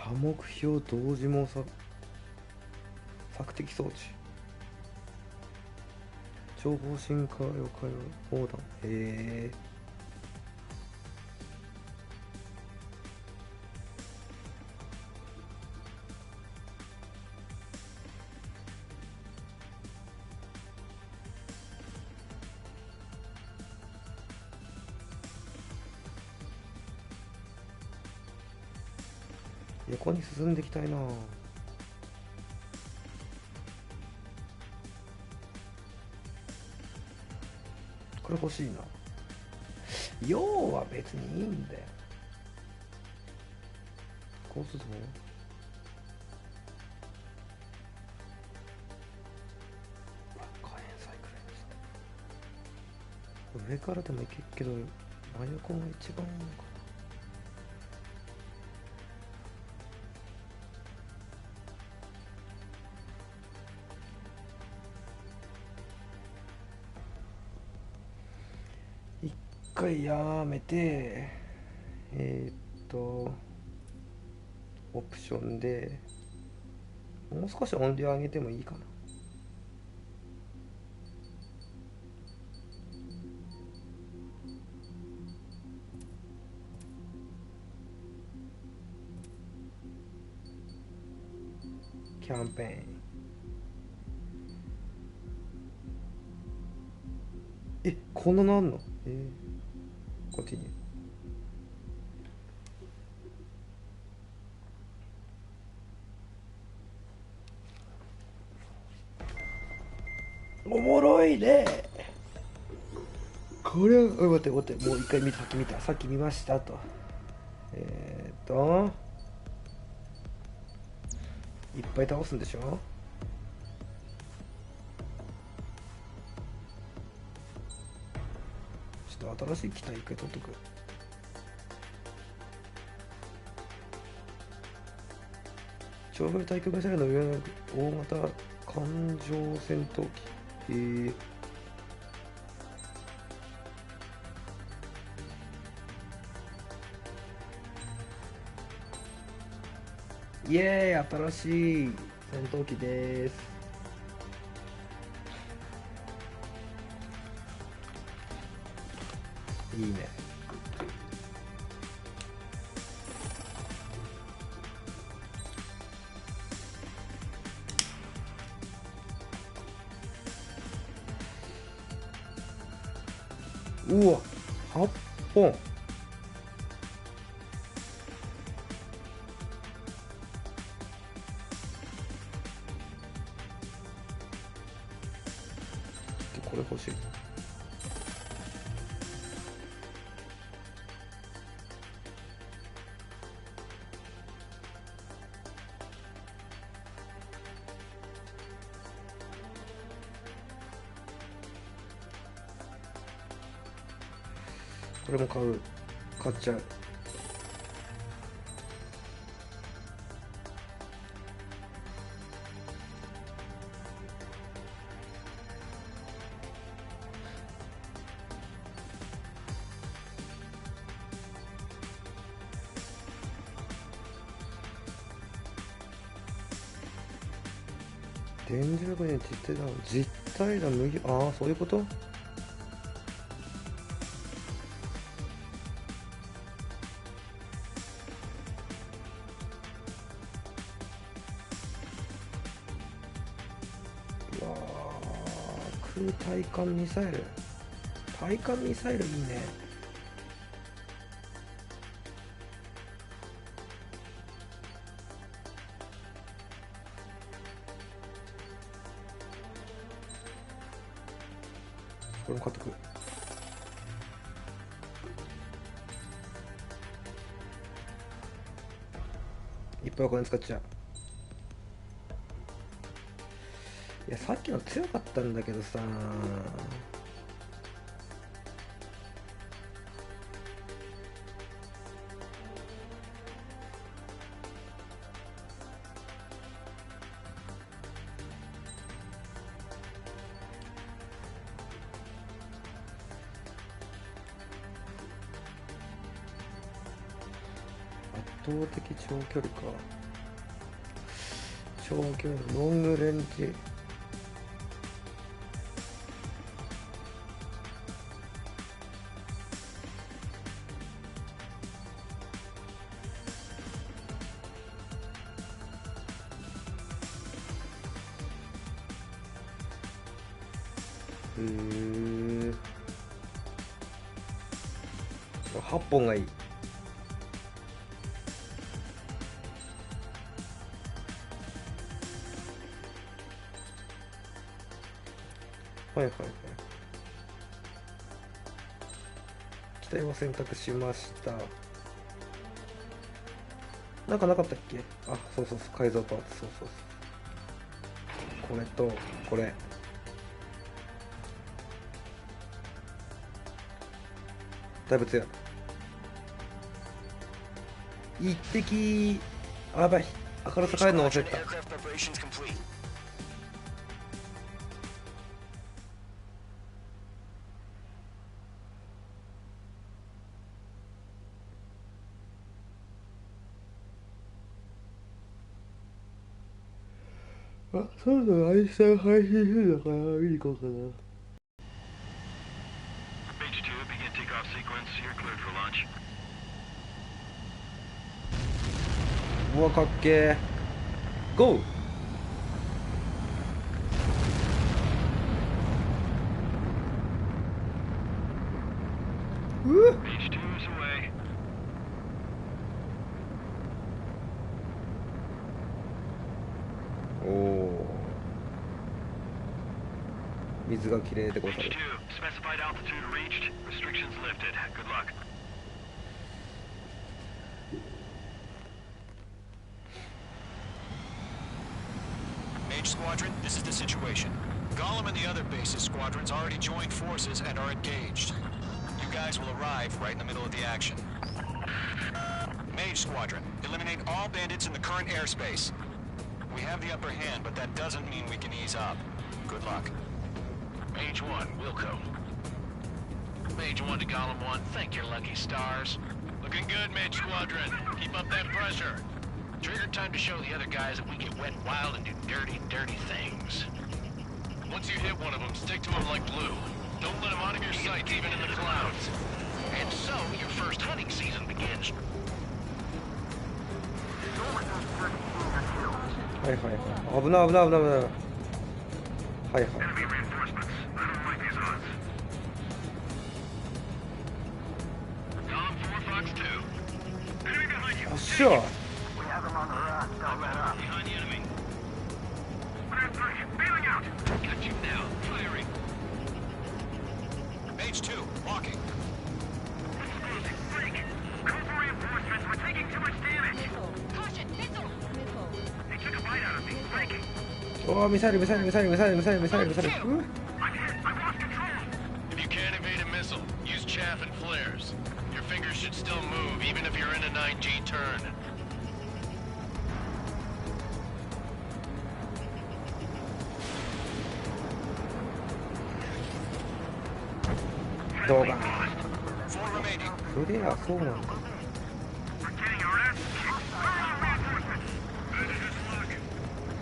多目標同時網索敵装置情報進化了解横断横に進んでいきたいな。これ欲しいな。要は別にいいんだよ。こうすると火炎サイクル。上からでもいけるけど真横が一番いいのか。一回やめてオプションでもう少し音量上げてもいいかな。キャンペーンこんななんのコンティニューおもろいねこれは待ってもう一回さっき見ましたといっぱい倒すんでしょ。ちょっと新しい機体一回取っとく。長距離対空ミサイルの上の大型艦上戦闘機イエーイ新しい戦闘機です。いいね。うわ8本これ欲しい。これも買っちゃう。現実力に実体弾麦、ああそういうこと。うわー、空対艦ミサイル、対艦ミサイルいいね。これも買ってく。いっぱいお金使っちゃう。いやさっきの強かったんだけどさ、圧倒的長距離か。長距離ロングレンジ。8本がいい。はいはいはい。機体を選択しました。なんかなかったっけ。あ、そうそうそう、改造パーツ、そうそうそう、これとこれ。だいぶ強い。一滴。あ、やばい、明るさ変えるの忘れた。あ、そうだ、アイスさん配信するのかな、見に行こうかな。うわ、かっけー。ゴー。おお。水がきれいでござる。Squadron, this is the situation. Gollum and the other base's squadrons already joined forces and are engaged. You guys will arrive right in the middle of the action. Mage Squadron, eliminate all bandits in the current airspace. We have the upper hand, but that doesn't mean we can ease up. Good luck. Mage 1, Wilco. Mage 1 to Gollum 1, thank your lucky stars. Looking good, Mage Squadron. Keep up that pressure. Trigger time to show the other guys that we get wet and wild and do dirty, dirty things. Once you hit one of them, stick to him like glue. Don't let him out of your sight, even in the clouds. And so, your first hunting season begins. はいはいはい。危ない危ない危ない危ない。はいはい。よっしゃ。Mage 2, walking. Oh, missile, missile, missile, missile, missile, missile, missile. If you can't evade a missile, use chaff and flares. Your fingers should still move, even if you're in a 9G turn. Doga. Flare,そうなんだ。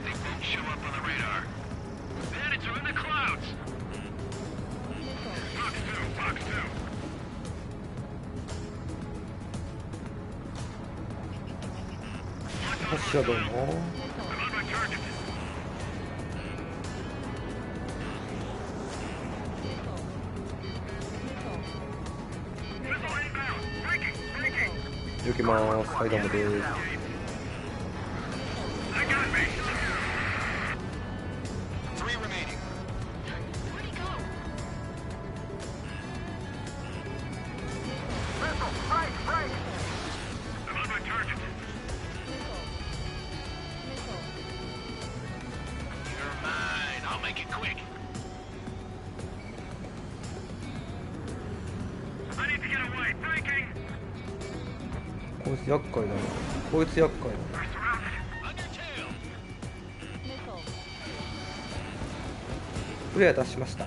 They won't show up on the radar. 発射どうも。行きます。はいどうもです。こいつ厄介だな。こいつ厄介だな。プレイヤー出しました。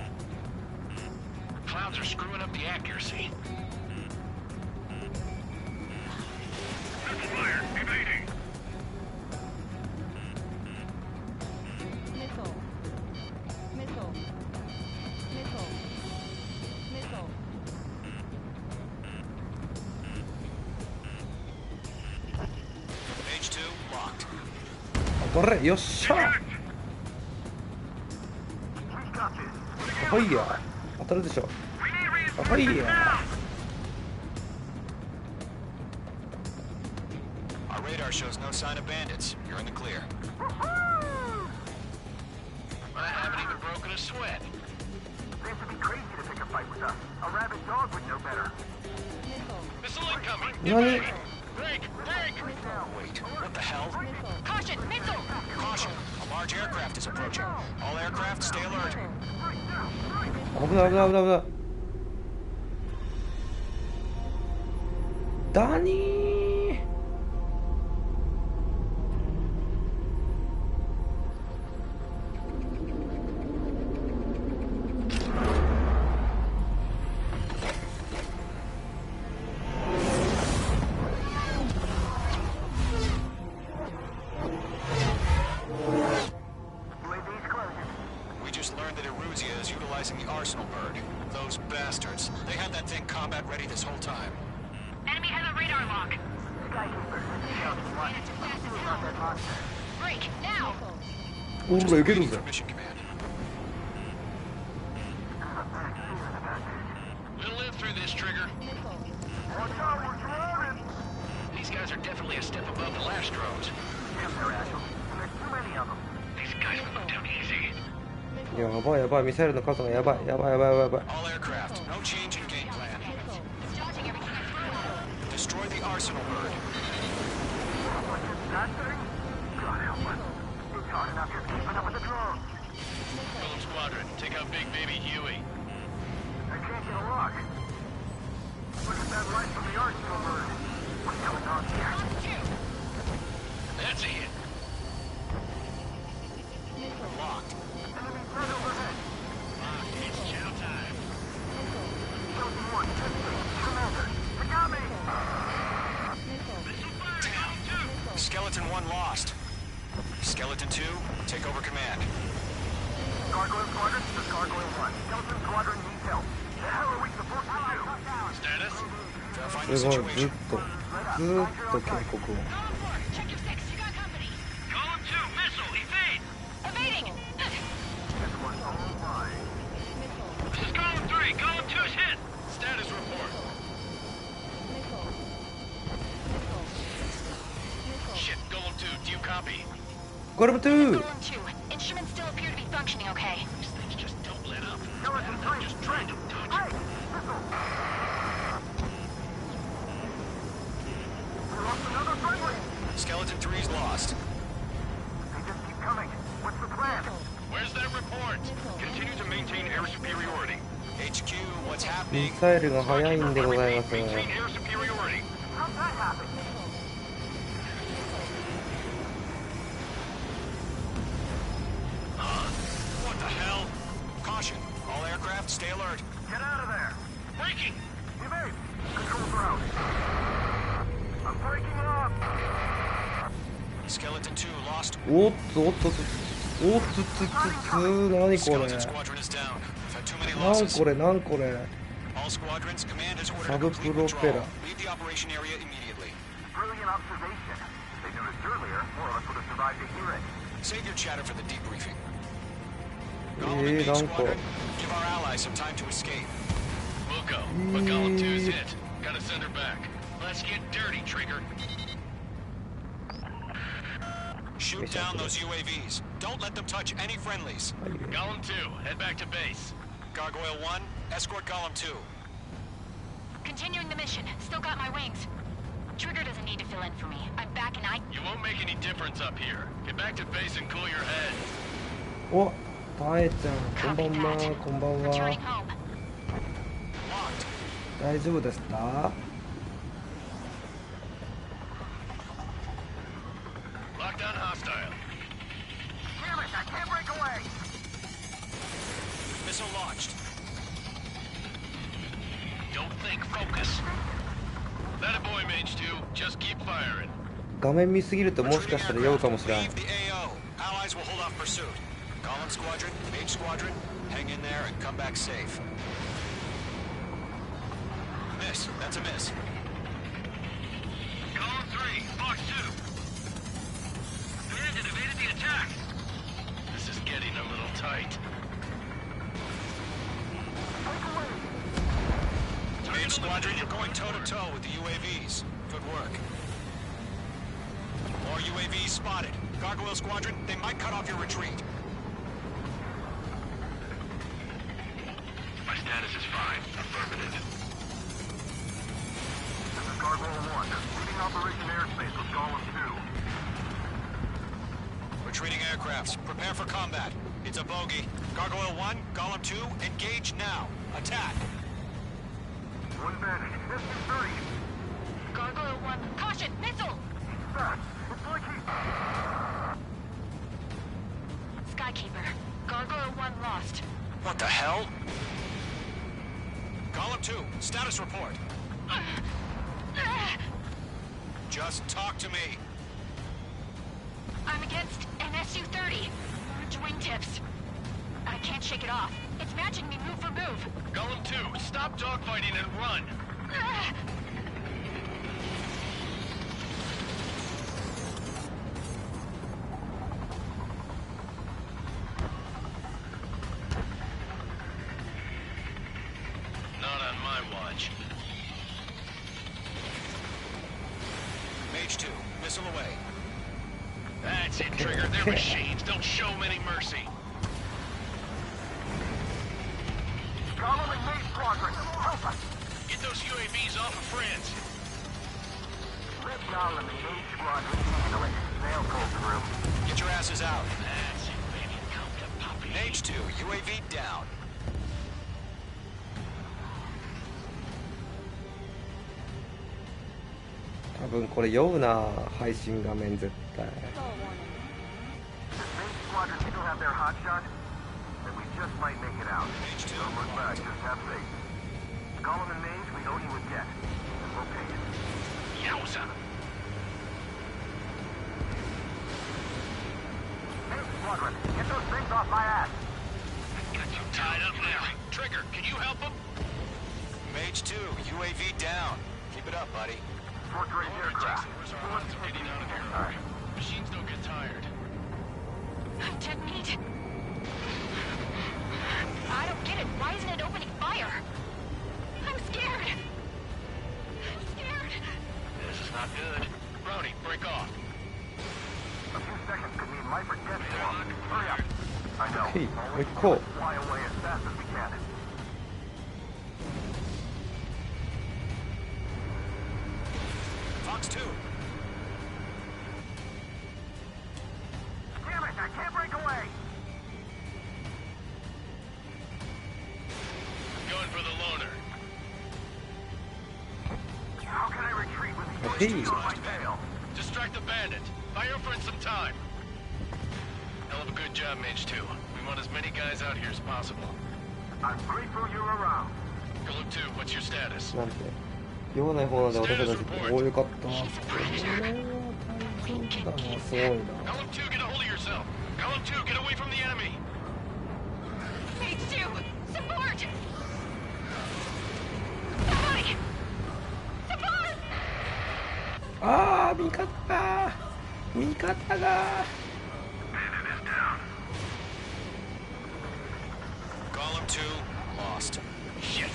どれよっしゃはいや当たるでしょ。はいやOur radar shows no sign of bandits. You're in the clear. I haven't even broken a sweat. Seems to be crazy to pick a fight with us. A rabid dog would know better. Missile incoming. Nani? Break! Break! Wait, what the hell? Caution! Missile! Caution! A large aircraft is approaching. All aircraft, stay alert. 危ない危ない危ない危ない。ダニー。We just learned that Eruzia is utilizing the Arsenal bird. Those bastards. They had that thing combat ready this whole time. Enemy has a radar lock. Break! Now! おらいけるぜ。 Mission command. We'll live through this, Trigger. These guys are definitely a step above the last drones. These guys will go down easy. やばいやばい、ミサイルの数がやばいやばいやばいやばい。 All aircraft, no change in game plan. Dodging everything I throw. Destroy the Arsenal bird. Golem Squadron, take out Big Baby Huey. I can't get a lock. Look at that light from the Arsenal bird. What's going on here? That's a hit. Locked. Enemy threat overhead. It's chow time. Chosen one, Commander. I got me. Missile fire, Golem 2. Skeleton 1 lost. Skeleton 2, take over command. Gargoyle Squadron, this is Gargoyle 1. Skeleton Squadron needs help. The hell are we supposed to do? Status? Verifying the すごい、ずっ situation. と警告を。 Check your six. You got company. Golem 2, missile, evade. Evading! This one's all mine. This is Golem 3, Golem 2's hit. Status report. Shit, Golem 2, do you copy? ゴルム2。 Golem 2. Instruments still appear to be functioning okay. These things just don't let up. Skeleton 3, Just trying to dodge. hey, missile. We lost another friendly. Skeleton 3's lost. They just keep coming. What's the plan? Where's that report? Continue to maintain air superiority. HQ, what's ミ happening? サイルが速いんでございます。 Maintain air superiority. How'd that happen? What the hell? Caution, all aircraft, stay alert. Get out of there. Breaking! Evade. Controls are out. I'm breaking up. Skeleton 2 lost. おっとおっとおっとおっつつつつ、何これ。 Skeleton squadron is down. We've had too many なん losses. これなんこれ。 All squadrons, command has ordered a Sabu complete propera. withdrawal. Leave the operation area immediately. Brilliant observation. If they knew this earlier, more of us would have survived to hear it. Save your chatter for the debriefing. Golem and Mage Squadron, give our allies some time to escape. We'll go, but Golem 2's hit. Gotta send her back. Let's get dirty, Trigger. Shoot down those UAVs. Don't let them touch any friendlies. Golem 2, head back to base. Gargoyle 1, escort Golem 2. Continuing the mission. Still got my wings. Trigger doesn't need to fill in for me. I'm back and I... You won't make any difference up here. Get back to base and cool your head. お、タエちゃん、こんばんは、こんばんは。 Returning home. 大丈夫ですか？ Lockdown hostile. Damn it, I can't break away! Missile launched. Don't think, focus. That a boy, Mage 2. Just keep firing. 画面見すぎるともしかしたら酔うかもしれない。 Leave the AO. Allies will hold off pursuit. Golem Squadron, Mage Squadron, hang in there and come back safe. Miss. That's a miss. Golem 3, Fox 2. The engine evaded the attack. This is getting a little tight. Mage Squadron, you're going toe-to-toe with the UAVs. Good work. More UAVs spotted. Gargoyle Squadron, they might cut off your retreat. My status is fine. Affirmative. This is Gargoyle 1. Leaving Operation Airspace with Golem 2. Retreating aircrafts, prepare for combat. It's a bogey. Gargoyle 1, Golem 2, engage now. Attack. One bandit. This is 30. Gargoyle 1. Caution! Missile! Fast. It's like he's... Skykeeper. Gargoyle 1 lost. What the hell? Golem 2, status report. Just talk to me. I'm against an Su-30. Large wingtips. I can't shake it off. It's matching me move for move. Golem 2, stop dogfighting and run. Not on my watch. Mage 2, missile away. That's it, Trigger. They're machines. Don't show them any mercy. Golem and Mage Squadron. Help us. Get those UAVs off of friends. Let Golem and Mage Squadron handle it. They'll pull through. Get your asses out. That's it, baby. Come to Poppy. Mage 2, UAV down. 多分これ酔うな、配信画面絶対。 Does Mage Squadron still have their hotshot? Then we just might make it out. Don't look back, just have faith. Golem and Mage, we owe you a debt. And we'll pay it. Yowza. Mage Squadron, get those things off my ass. Got you tied up now. Trigger, can you help them? Mage 2, UAV down. Keep it up, buddy. Portrait aircraft. Let's get out of here. Machines don't get tired. I'm dead meat. I don't get it. Why isn't it opening fire? I'm scared. I'm scared. This is not good. Brownie, break off. A few seconds could mean life or death to them. Hurry up. I know. Hey, Only cool. fly away as fast as we can. Fox 2. Damn it, I can't break away. Going for the loner. How can I retreat with Hey. these on my tail? Distract the bandit. Buy your friend some time. Hell of a good job, Mage 2. We want as many guys out here as possible. I'm grateful you're around. Golem 2, what's your status? なんて酔わない方なんで私たちおおよかったこれは大丈夫だなすごいな Golem 2, get a hold of yourself. Golem 2, get away from the enemy. Mage 2, support! Somebody! Support! ああー、味方が味方が Golem 2 lost. Shit.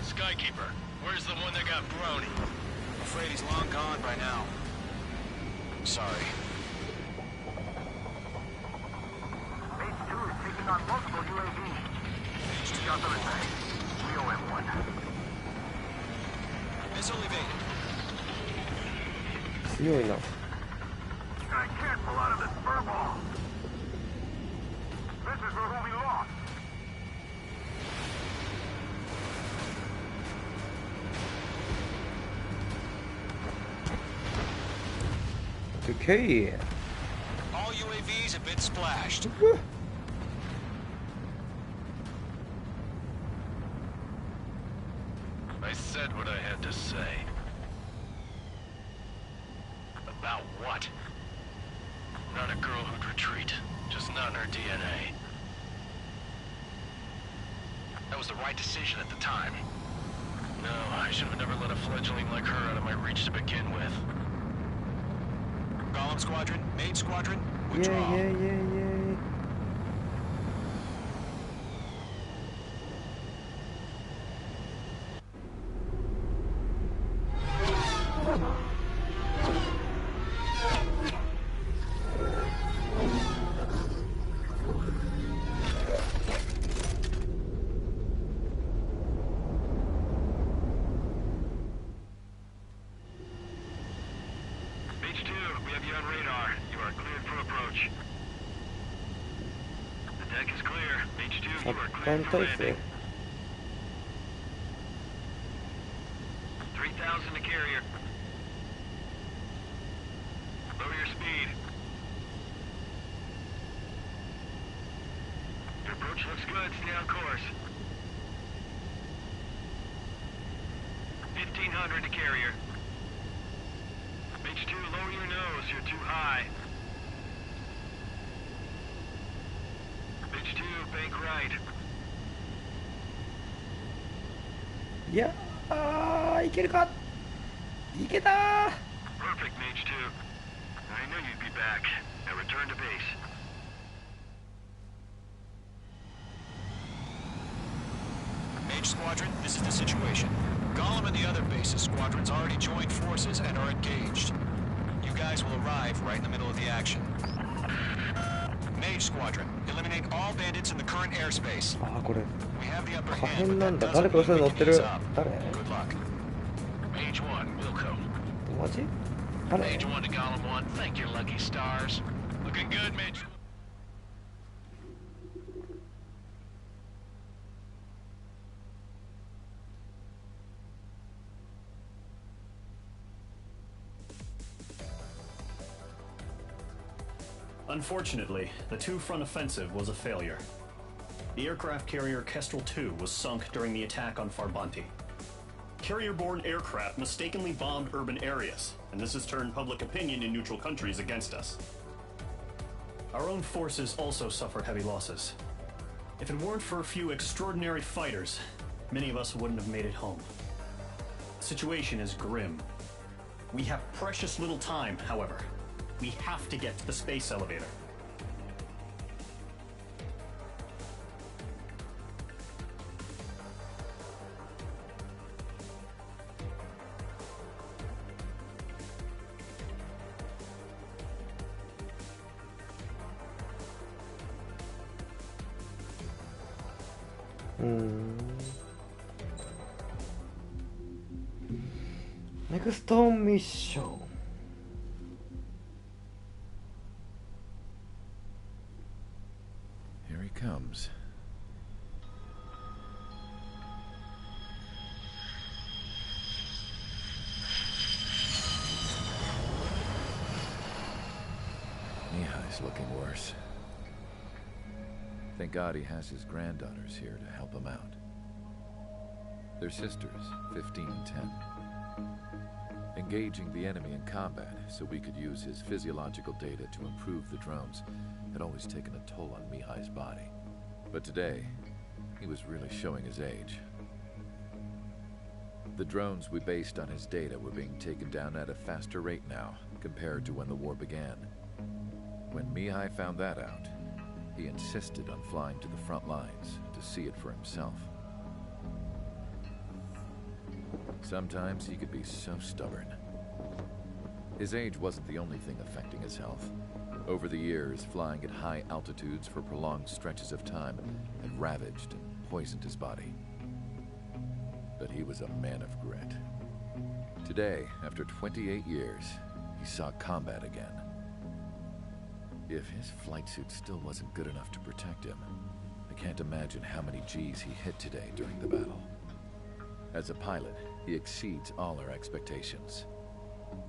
Skykeeper, where's the one that got brony? I'm afraid he's long gone by now. Sorry. Base 2 is taking on multiple UAVs. He's got the attack. We owe him one. Missile evaded. 強いな。 I can't pull out of this furball. This is where we'll be lost. Okay. All UAVs have been splashed. I said what I had to say. About what? Not a girl who'd retreat. Just not in her DNA. That was the right decision at the time. No, I should have never let a fledgling like her out of my reach to begin with. Golem Squadron, Main Squadron, Yeah, withdraw. yeah, yeah, yeah. Base 2, we have you on radar. You are cleared for approach. The deck is clear. Base 2, you are cleared for landing. 3,000 to carrier. Lower your speed. Your approach looks good. Stay on course. 1,500 to carrier. H2, lower your nose. You're too high. H2, bank right. いやあー、いけるか。いけたー。 Perfect, Mage 2. I knew you'd be back. Now return to base. Mage Squadron, this is the situation. Golem and the other bases squadrons already joined forces and are engaged. You guys will arrive right in the middle of the action. Mage Squadron, eliminate all bandits in the current airspace. あー、これ We have the upper 可 hand, 変 but なん that だ。 doesn't 誰か後ろ mean に乗 we っ can てる。 ease up. 誰？ Good luck. Mage 1, Wilco. 友達？誰？ Mage 1 to Golem 1, thank your lucky stars. Looking good, Mage. Unfortunately, the two-front offensive was a failure. The aircraft carrier Kestrel 2 was sunk during the attack on Farbanti. Carrier-borne aircraft mistakenly bombed urban areas, and this has turned public opinion in neutral countries against us. Our own forces also suffered heavy losses. If it weren't for a few extraordinary fighters, many of us wouldn't have made it home. The situation is grim. We have precious little time, however. We have to get to the space elevator. Next mission. Here he comes. Mihai's looking worse. Thank God he has his granddaughters here to help him out. They're sisters, 15 and 10. Engaging the enemy in combat so we could use his physiological data to improve the drones had always taken a toll on Mihai's body. But today, he was really showing his age. The drones we based on his data were being taken down at a faster rate now, compared to when the war began. When Mihai found that out, he insisted on flying to the front lines to see it for himself. Sometimes he could be so stubborn. His age wasn't the only thing affecting his health. Over the years, flying at high altitudes for prolonged stretches of time had ravaged and poisoned his body. But he was a man of grit. Today, after 28 years, he saw combat again. If his flight suit still wasn't good enough to protect him, I can't imagine how many G's he hit today during the battle. As a pilot, he exceeds all our expectations.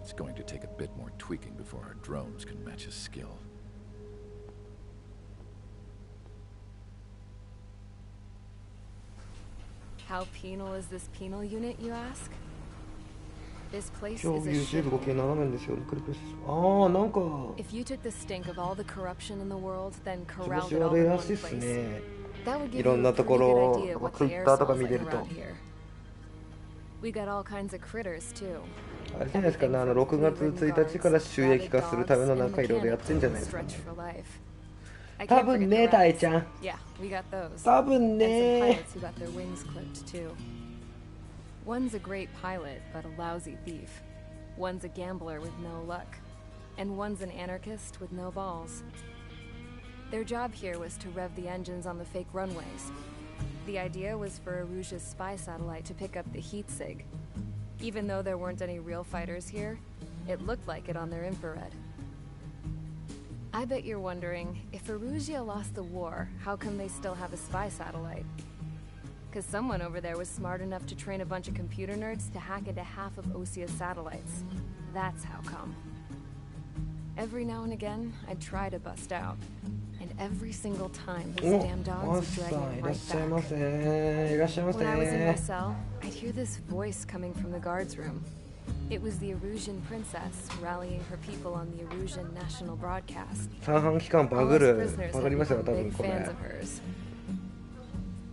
It's going to take a bit more tweaking before our drones can match his skill. How penal is this penal unit, you ask? This place 超 is a YouTube 系 shithole. 斜めんですよ。クリックです。ああ、なんか If you took the stink of all the corruption in the world, then 調 corralled 子 it all 悪い in ら one しいっす place, ね。 that would い give ろ you ん a なと pretty こ good ろ idea of what ツイ the ッ air ターとか smells 見 like れると around here. We got all kinds of critters too. あれじゃないですかね、6月1日から収益化するためのなんかいろいろやってんじゃないですかね。 多分ね、タイちゃん。 Yeah, we got those. 多分 And some ね。 pilots who got their wings clipped too. One's a great pilot, but a lousy thief. One's a gambler with no luck. And one's an anarchist with no balls. Their job here was to rev the engines on the fake runways. The idea was for Aruja's spy satellite to pick up the heat sig. Even though there weren't any real fighters here, it looked like it on their infrared. I bet you're wondering, if Aruja lost the war, how come they still have a spy satellite? Because someone over there was smart enough to train a bunch of computer nerds to hack into half of Osia's satellites. That's how come. Every now and again, I'd try to bust out. And every single time, those お、 damn マ dogs ス would さ drag ん me いらっ right しゃい back. ませ。いらっしゃいま When I was in my せ。 cell, I'd hear this voice coming from the guards room. It was the Erusian princess rallying her people on the Erusian national broadcast. 三半期間バ All グ us る。 prisoners バグ had りますよ、 become 多分 big これ。 fans of hers.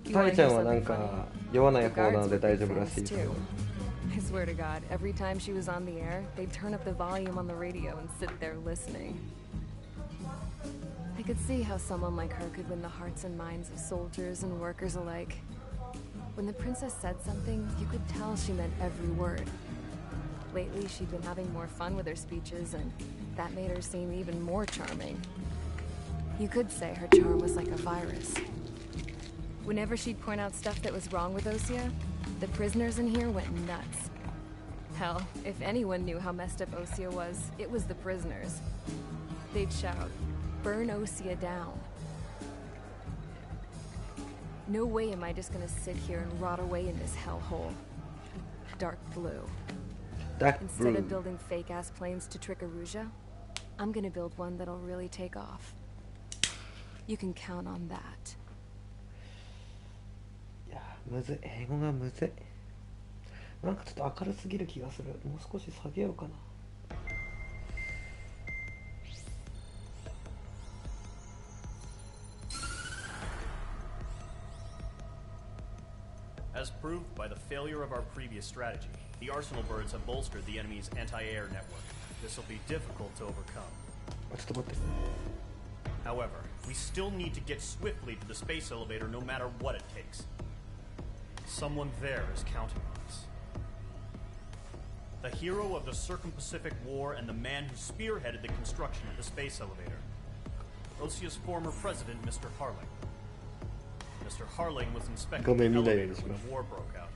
You タ wanna イちゃ hear んはなん something か funny? 酔わない The 方な guards ので were 大 big 丈夫らしい fans ですけど。 too. I swear to God, every time she was on the air, they'd turn up the volume on the radio and sit there listening. I could see how someone like her could win the hearts and minds of soldiers and workers alike. When the princess said something, you could tell she meant every word. Lately, she'd been having more fun with her speeches, and that made her seem even more charming. You could say her charm was like a virus. Whenever she'd point out stuff that was wrong with Osia, the prisoners in here went nuts. Hell, if anyone knew how messed up Osia was, it was the prisoners. They'd shout, "Burn Osia down." No way am I just gonna sit here and rot away in this hellhole. Dark blue. Instead of building fake-ass planes to trick Aruja, I'm gonna build one that'll really take off. You can count on that. いや、むずい。英語がむずい。なんかちょっと明るすぎる気がする。もう少し下げようかな。As proved by the failure of our previous strategy, the Arsenal birds have bolstered the enemy's anti-air network. This will be difficult to overcome. あ、ちょっと待って。 However, we still need to get swiftly to the space elevator no matter what it takes. Someone there is counting on us. The hero of the Circum-Pacific War and the man who spearheaded the construction of the space elevator. Osia's former president, Mr. Harling. Mr. Harling was inspecting the elevator when the war broke out.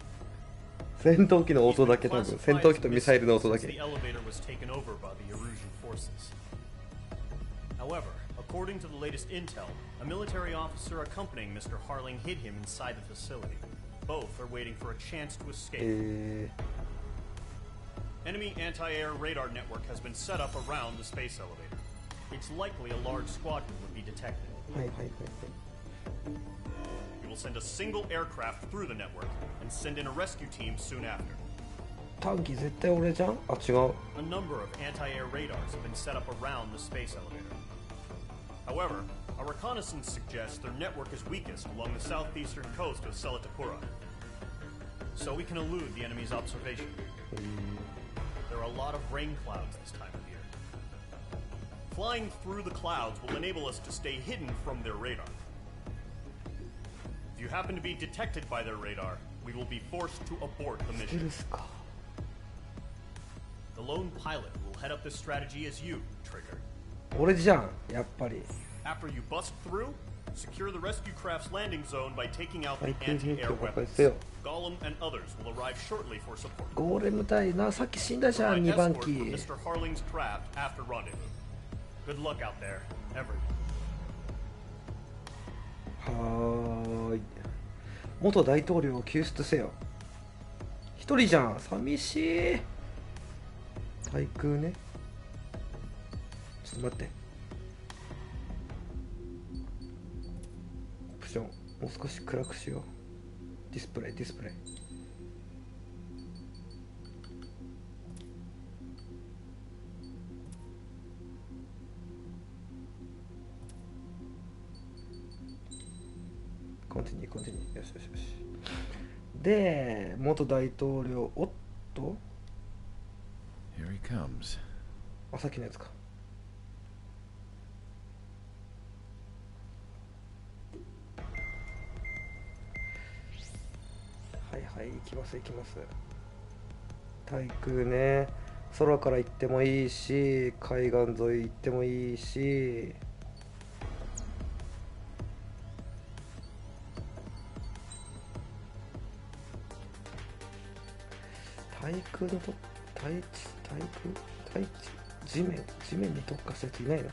戦闘機の音だけ多分。戦闘機とミサイルの音だ The け。 elevator was taken over by the Erusian forces. However, according to the latest intel, a military officer accompanying Mr. Harling hid him inside the facility. Both are waiting for a chance to escape. Enemy anti-air radar network has been set up around the space elevator. It's likely a large squadron would be detected. はいはいはいはい。 We will send a single aircraft through the network and send in a rescue team soon after. 短期絶対俺じゃん？あ、違う。 A number of anti-air radars have been set up around the space elevator. However, our reconnaissance suggests their network is weakest along the southeastern coast of Selatakura. so we can elude the enemy's observation. There are a lot of rain clouds this time of year. Flying through the clouds will enable us to stay hidden from their radar. If you happen to be detected by their radar, we will be forced to abort the mission. The lone pilot who will head up this strategy is you, Trigger. 俺じゃん、やっぱり。 After you bust through, secure the rescue craft's landing zone by taking out the 対空兵器 anti-air を破壊 weapons. せよ。 Gollum and others will arrive shortly for support. ゴーレム隊な、さっき死んだじゃん、 Provide 2番 escort 機。 from Mr. Harling's craft after rendezvous. Good luck out there, everyone. はーい。元大統領を救出せよ。一人じゃん、寂しい。対空ね。ちょっと待って。オプション、もう少し暗くしよう。ディスプレイ、ディスプレイ。コンティニュー、コンティニュー。よしよしよし。で、元大統領、おっと Here he comes. あ、さっきのやつか。はいはい、行きます行きます。対空ね。空から行ってもいいし、海岸沿い行ってもいいし。対空のと対空地面に特化したやついないな。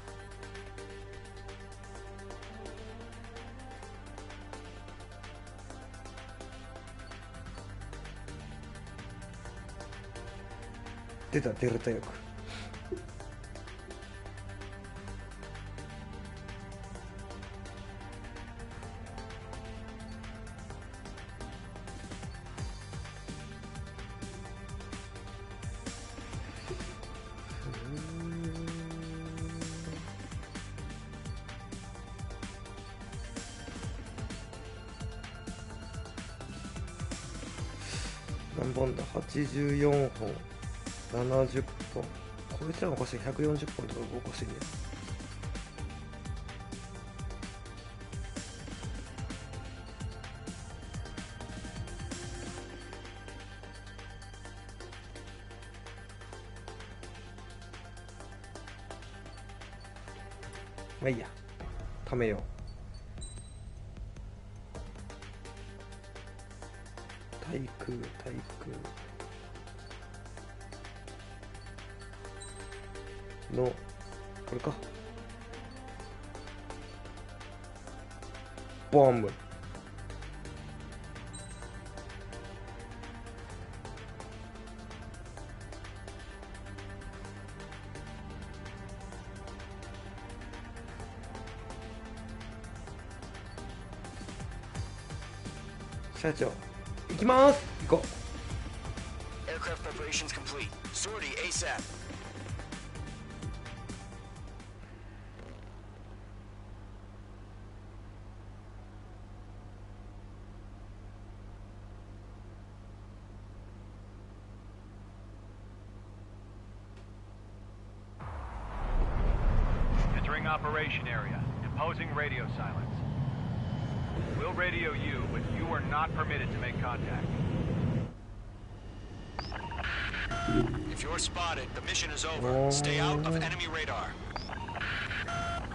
出た、デルタ翼。何本だ、84本、70本。こいつらもおかしい、140本とかおかしいね。まあいいや、貯めよう。対空のこれか、ボム。社長、行きます。行こう。 Aircraft preparations complete. Sortie ASAP. Entering operation area. Imposing radio silence. We'll radio you, but you are not permitted to make contact. If you're spotted, the mission is over. Stay out of enemy radar.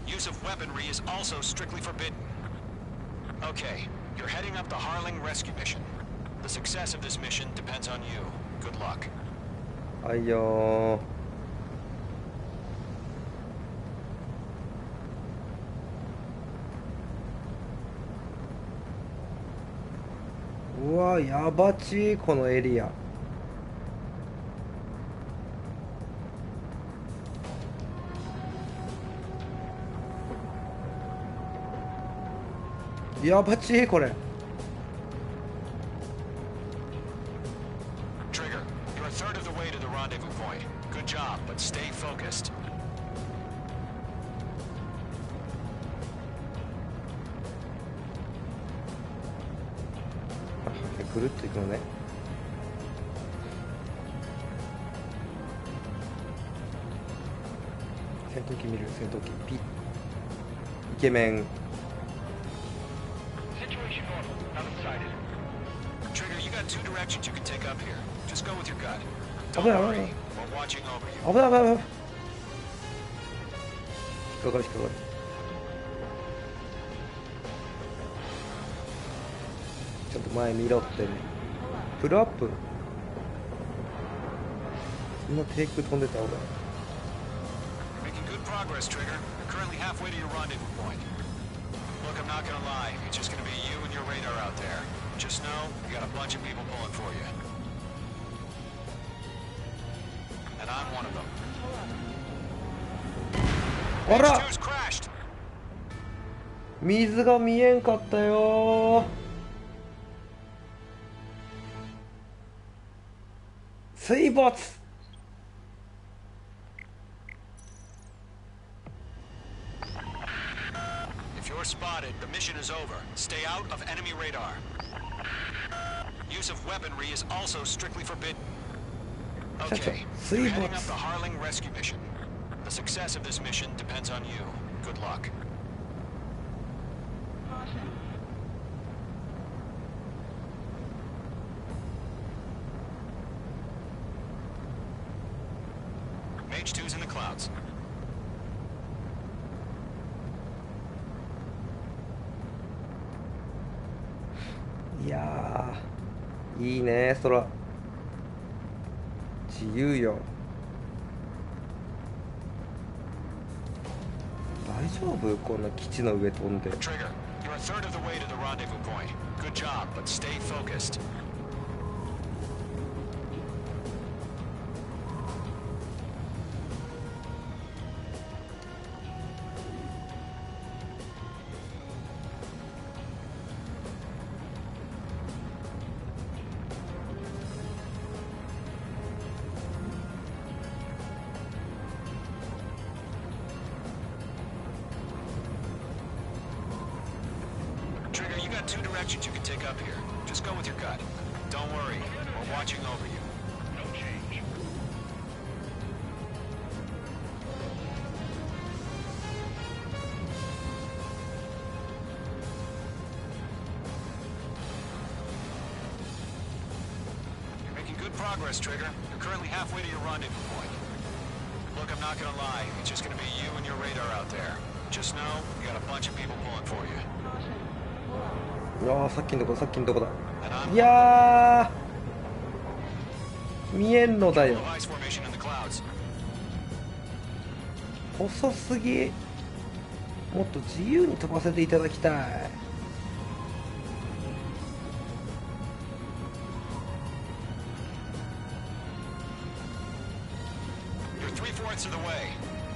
Use of weaponry is also strictly forbidden. Okay, you're heading up the Harling rescue mission. The success of this mission depends on you. Good luck. はいよー。うわ、やばちこのエリア。やばちこれ。 Trigger, you're a third of the way to the rendezvous point. Good job, but stay focused. ぐるっと行くのね。戦闘機見る、戦闘機ピッ、イケメン。 Situation normal. Nothing sighted. Trigger, you got two directions you can take up here. Just go with your gut. 危 Don't ない危 worry. ない We're watching over you. 危ない危ない危ない。引っかかる引っかかる。ちょっと前見ろってね。プルアップ。そんな低空飛んでた俺。 Making good progress, Trigger. You're currently halfway to your rendezvous point. Look, I'm not gonna lie. It's just gonna be you and your radar out there. Just know you got a bunch of people pulling for you. And I'm one of them. あら H2's crashed. 水が見えんかったよー。水没。 If you're spotted, the mission is over. Stay out of enemy radar. Use of weaponry is also strictly forbidden. Okay, you're heading up the Harling rescue mission. The success of this mission depends on you. Good luck. Mage 2's in the clouds. いやー、いいね空。自由よ。大丈夫？こんな基地の上飛んで。 Trigger, you're a third of the way to the rendezvous point. Good job, but stay focused. Trigger, you got two directions you can take up here. Just go with your gut. Don't worry, we're watching over you. No change. You're making good progress, Trigger. You're currently halfway to your rendezvous point. Look, I'm not gonna lie. It's just gonna be you and your radar out there. Just know, you got a bunch of people pulling for you. ああ、さっきのとこさっきのとこだ。 And I'm いやー、見えんのだよ。 ice formation in the clouds. 細すぎ。もっと自由に飛ばせていただきたい。 You're 3/4 of the way.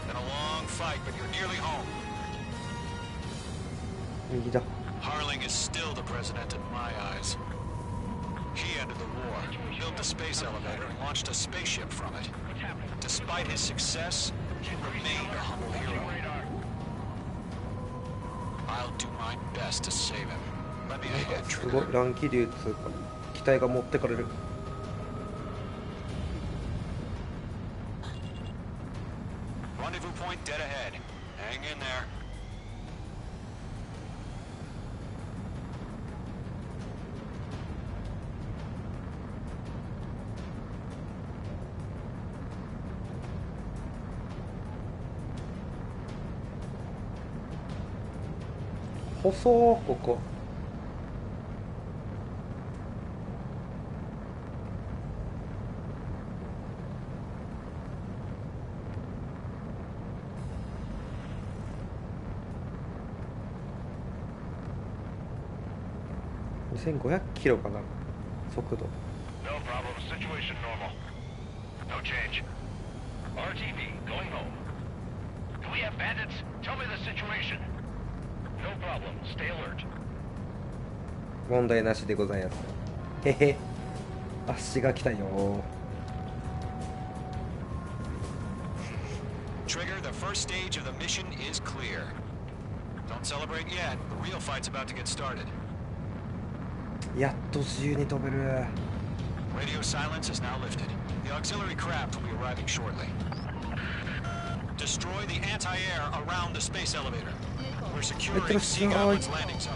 Been a long fight, but you're nearly home. 右だ。 Harling is still the president in my eyes. He ended the war, built the space elevator, and launched a spaceship from it. Despite his success, he remained a humble hero. I'll do my best to save him. Let me ahead, すごい Trigger. 乱気流つうか機体が持ってかれる。 Rendezvous point dead ahead. Hang in there.細ーここ。2500キロかな速度。 No problem. Situation normal. No change. RTV, going home. Do we have bandits? Tell me the situation. No problem. Stay alert. 問題なしでございます。へへ。足が来たよ。 Trigger, the first stage of the mission is clear. Don't celebrate yet. The real fight's about to get started. やっと自由に飛べる。 Radio silence is now lifted. The auxiliary craft will be arriving shortly. destroy the anti-air around the space elevator. We're securing Sea Goblin's landing zone.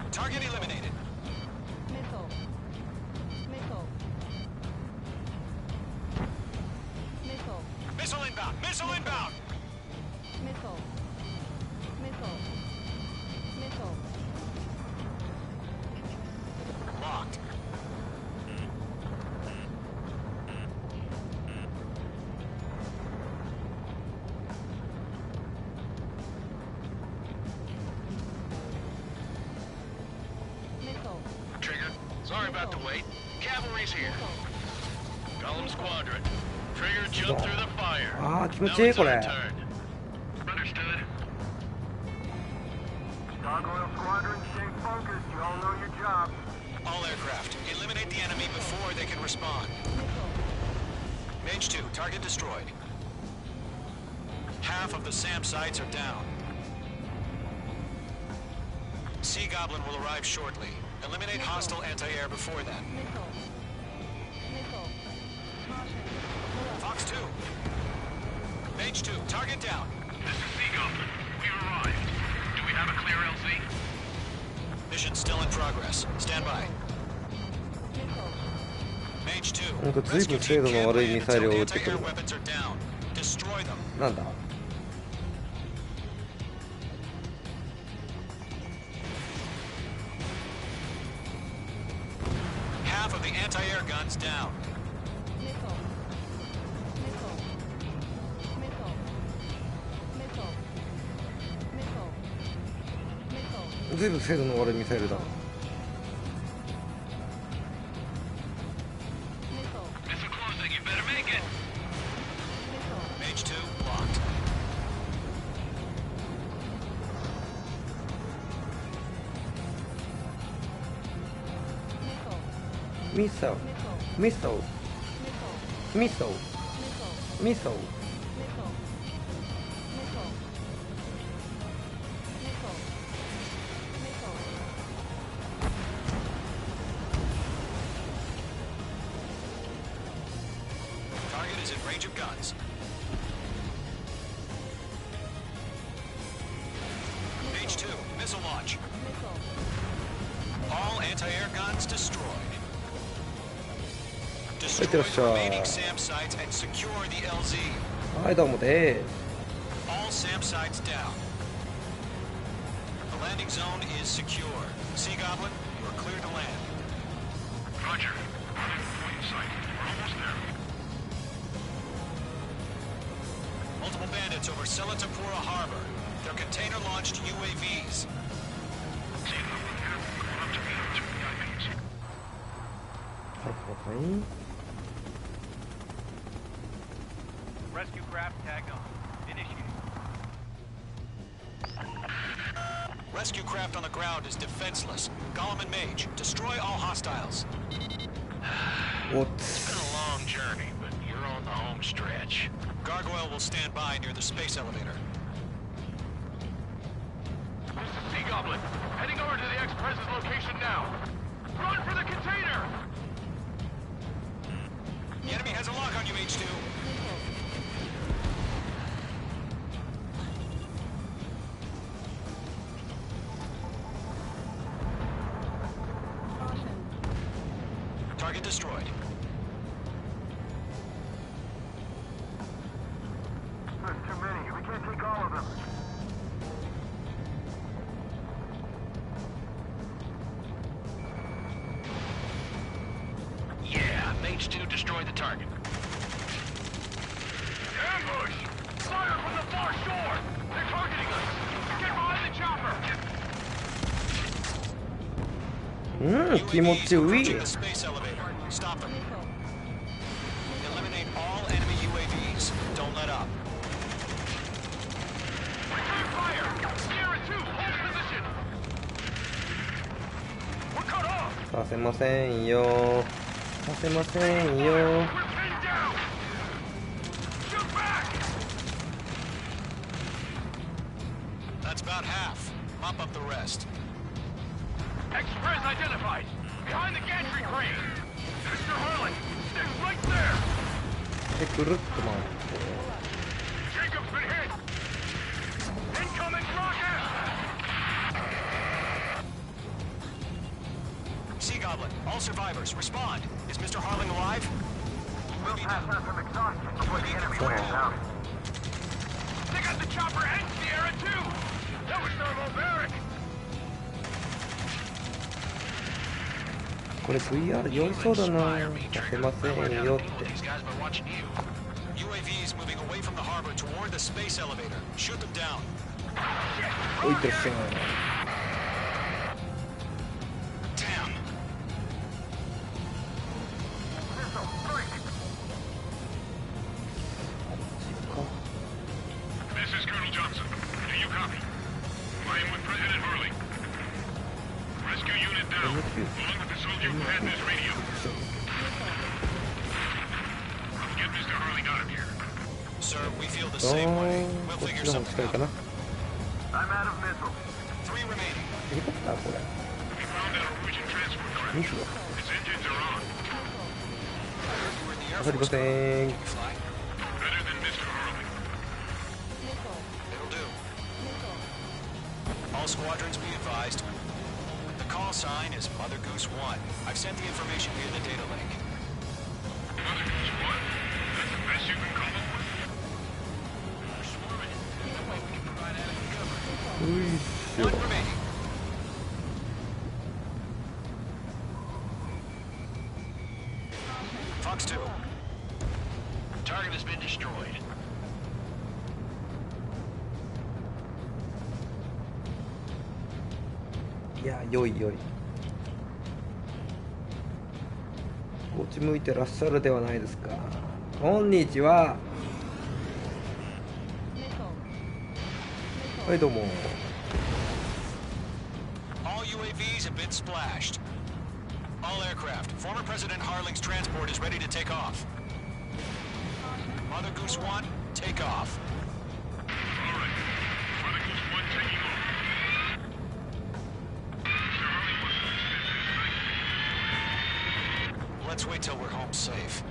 Target eliminated. Missile inbound! Missile inbound! Locked. Trigger, sorry about the wait. Cavalry's here. Golem Squadron. Trigger jumped through the fire. Ah, Now it's our turn. Understood. Gargoyle Squadron, stay focused. You all know your job. All aircraft, eliminate the enemy before they can respond. Mage 2, target destroyed. Half of the SAM sites are down. Sea Goblin will arrive shortly. Eliminate hostile anti-air before then. Fox 2. Mage 2, target down. This is Sea Goblin. We arrived. Do we have a clear LZ? Mission still in progress. Stand by. Mage 2. なんか随分精度の悪いミサイルを撃ってくる。 Weapons are down. Destroy them. なんだ。 Half of the anti-air guns down. 随分精度の悪いミサイルだ。 Missile closing. You better make it. Mage 2, blocked. Missile. Missile. Missile. Missile. Target is in range of guns. Mage 2, missile launch. All anti-air guns destroyed. Destroy the remaining SAM sites and secure the LZ. はい、どうもでーす。 All SAM sites down. The landing zone is secure. Sea Goblin, you are clear to land. Roger. Running point in sight. We're almost there. Multiple bandits over Selatapura Harbor. They're container-launched UAVs. Sea Goblin here. Going up to meet our two VIPs. はいはいはい。 Rescue craft tagged on. Initiate. Rescue craft on the ground is defenseless. Golem and Mage, destroy all hostiles. What? It's been a long journey, but you're on the home stretch. Gargoyle will stand by near the space elevator. This is Sea Goblin. Heading over to the Express's location now. Run for the container! The enemy has a lock on you, H2. Target destroyed. There's too many. We can't take all of them. Yeah, Mage 2 destroyed the target. Ambush! Fire from the far shore! They're targeting us! Get behind the chopper! 気持ちいい。 Approaching the space elevator. Stop them. Eliminate all enemy UAVs. Don't let up. Return fire! Sierra 2, hold position! We're cut off! させませんよ。させませんよ。 We're pinned down! Shoot back! That's about half. Mop up the rest. Express identified! Behind the gantry crane! Mr. Harlan, stay right there! でくるっと回って Jacob's been hit! Incoming rocket! Sea Goblin, all survivors, respond. Is Mr. Harling alive? We'll pass out some exhaustion before the enemy wears out. They got the chopper and Sierra too! That was thermobaric! これ VR 酔いそうだな。出せませんよって。 UAVs moving away from the harbor toward the space elevator. Shoot them down. おいてっしゃい。 Damn. This is Colonel Johnson. Do you copy? I am with President Harling. Rescue unit down, along with the soldier who had this radio. Get Mr. Harling out of here. Sir, we feel the same way. We'll こっ figure ちの方 something 近いか out. な。 I'm out of missiles. 3 remaining. ヘリコプターこれ。 We found that Norwegian transport craft. ミスだ。 Its engines are on. You were in the Air わかりま Force. せん。 Can you fly? Better than Mr. Harling. It'll do. All squadrons be advised. The call sign is Mother Goose 1. I've sent the information via the data link. Mother Goose 1? That's the best you can come up with? ういっしょ。 1 remaining. Fox 2. Target has been destroyed. いや、良い良い。こっち向いてらっしゃるではないですか。こんにちは。はい、どうも。 All UAVs have been splashed. All aircraft. Former President Harling's transport is ready to take off. Mother Goose 1, take off. All right. Mother Goose 1 taking off. Mr. Harling wants to extend his flight. Let's wait till we're home safe.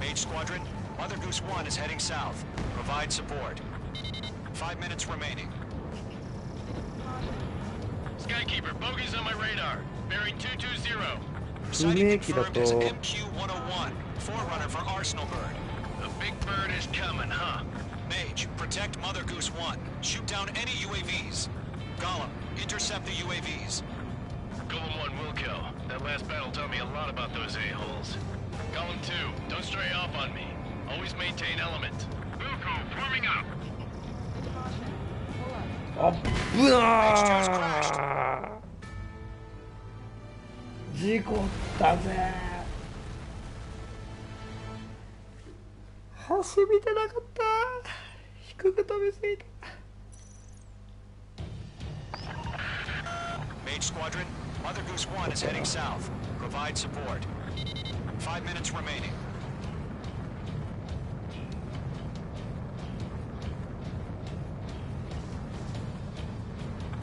Mage Squadron, Mother Goose 1 is heading south. Provide support. 5 minutes remaining. Skykeeper, bogeys on my radar. Bearing 220. Sighting confirmed as MQ-101, forerunner for Arsenal Bird. The big bird is coming, huh? Mage, protect Mother Goose 1. Shoot down any UAVs. Gollum, intercept the UAVs. Golem 1 will kill. That last battle taught me a lot about those a-holes. Golem 2, don't stray off on me. Always maintain element. Wilco, forming up. あっぶなー。事故ったぜ。橋見てなかった。低く飛びすぎた。 Mage Squadron, Mother Goose 1 is heading south. Provide support. 5 minutes remaining.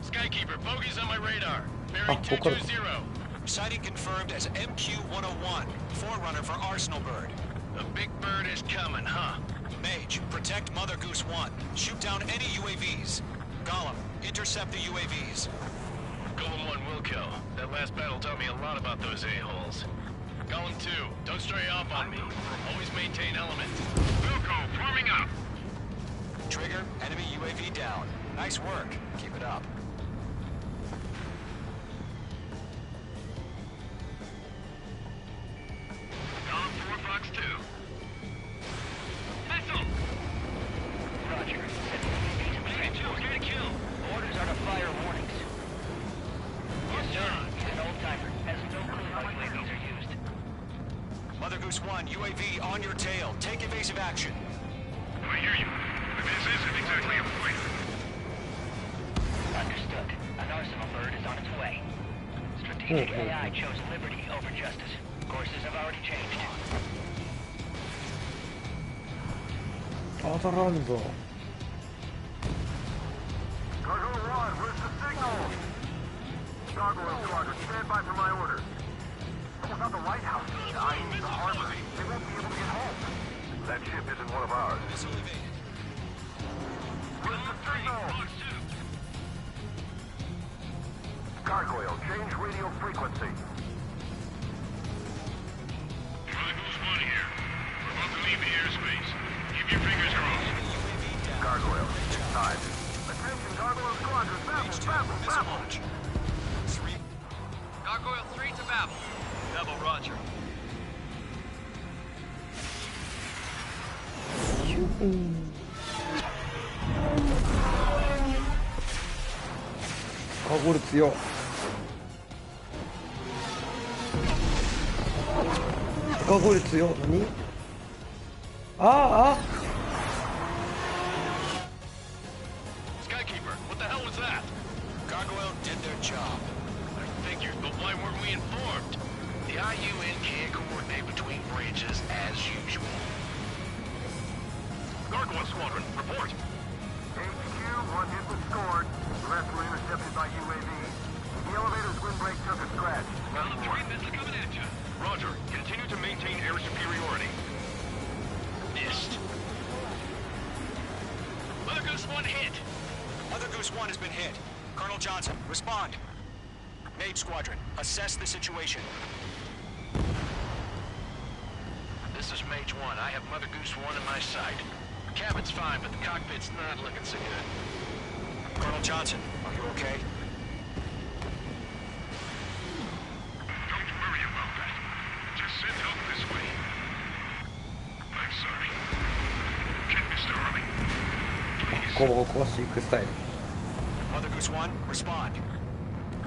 Skykeeper, bogeys on my radar. Bearing 220. Sighting confirmed as MQ-101, forerunner for Arsenal Bird. The big bird is coming, huh? Mage, protect Mother Goose 1. Shoot down any UAVs. Gollum, intercept the UAVs. Golem 1 will kill. That last battle taught me a lot about those a-holes. Golem 2, don't stray off on me. Always maintain element. Wilco, forming up. Trigger, enemy UAV down. Nice work. Keep it up. Golem 4, Fox 2. Missile! Roger. Mage 2, clear to kill. Orders are to fire warnings. Yes, sir. He's an old-timer. Has no clue how UAVs are used. Mother Goose 1, UAV on your tail. Take evasive action. I hear you. This isn't exactly a fight. Understood. An Arsenal Bird is on its way. Strategic AI chose liberty over justice. Courses have already changed. 当たらんぞ。 Cargo 1, where's the signal? Gargoyle Squadron, stand by for my orders. Almost out the lighthouse. Dying the Gargoyle 3 to Babel. Double Roger. ガーゴール強い。ガーゴール強い。何？ああ。Skykeeper, what the hell was that? Gargoyle did their job. I figured, but why weren't we informed? The IUN can't coordinate between branches as usual. Gargoyle Squadron, report. HQ, one hit was scored. The rest were intercepted by UAVs. The elevator's windbreak took a scratch. Well, 3 missiles coming at you. Roger. Continue to maintain air superiority. Missed. Mother Goose 1 hit. Mother Goose 1 has been hit. Colonel Johnson, respond. Mage Squadron, assess the situation. This is Mage 1. I have Mother Goose 1 in my sight. The cabin's fine, but the cockpit's not looking so good. Colonel Johnson, are you okay? Don't worry about that. Just send help this way. I'm sorry. Get Mr. Harley. ここを壊していくスタイル。 Mother Goose 1, respond.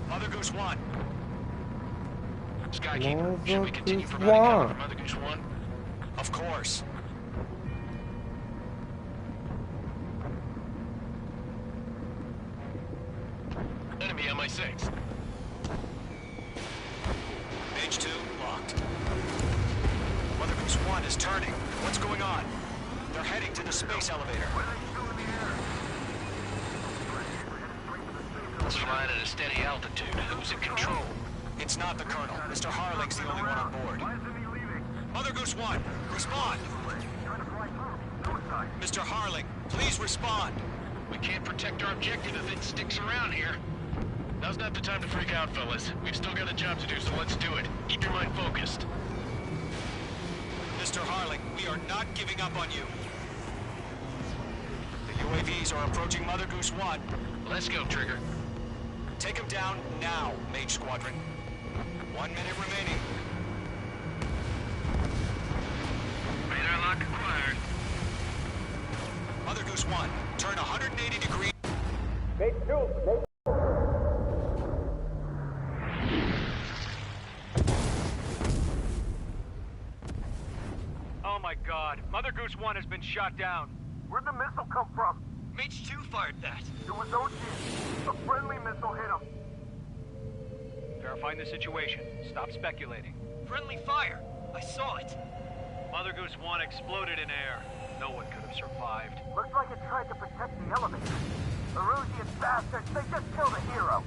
Mother Goose 1. Skykeeper, should we continue providing cover for Mother Goose 1? Of course. Enemy on my 6. Mage 2, locked. Mother Goose 1 is turning. What's going on? They're heading to the space elevator. It's flying at a steady altitude. Who's in control? It's not the Colonel. Mr. Harling's the only one on board. Mother Goose 1, respond! Mr. Harling, please respond! We can't protect our objective if it sticks around here. Now's not the time to freak out, fellas. We've still got a job to do, so let's do it. Keep your mind focused. Mr. Harling, we are not giving up on you. The UAVs are approaching Mother Goose 1. Let's go, Trigger. Take him down now, Mage Squadron. 1 minute remaining. Radar lock acquired. Mother Goose 1, turn 180 degrees. Oh my god, Mother Goose 1 has been shot down. Where'd the missile come from? Mage 2 fired that. It was Ocean. A friendly missile hit him. Verifying the situation. Stop speculating. Friendly fire. I saw it. Mother Goose 1 exploded in air. No one could have survived. Looks like it tried to protect the elevator. Erusian bastards, they just killed a hero.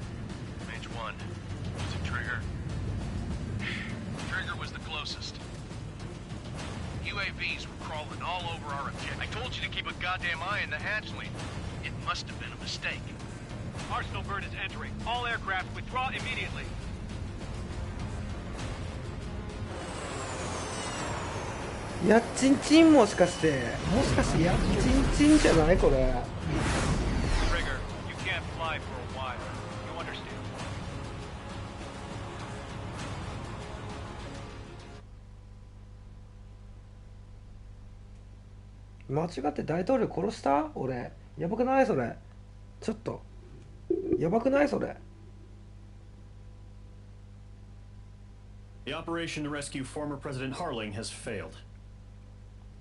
Mage 1. Was it Trigger? Trigger was the closest. UAVs were crawling all over our objective. I told you to keep a goddamn eye in the hatchling. It must have been a mistake. Arsenal bird is entering. All aircraft withdraw immediately. やっちんちんもしかしてやっちんちんじゃないこれ。 Trigger, you can't fly for a while. You understand? 間違って大統領殺した俺。やばくないそれ。ちょっとやばくないそれ。 The operation to rescue former President Harling has failed.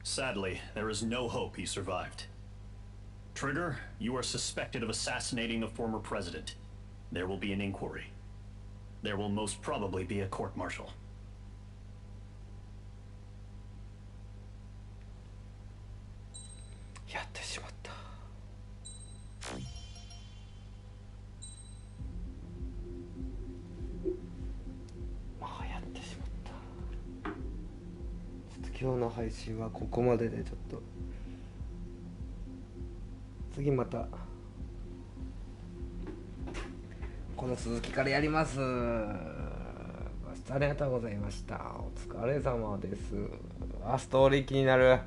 Sadly, there is no hope he survived. Trigger, you are suspected of assassinating the former president. There will be an inquiry. There will most probably be a court-martial. やってしまった。今日の配信はここまでで、ちょっと次またこの続きからやります。ご視聴ありがとうございました。お疲れ様です。ストーリー気になる。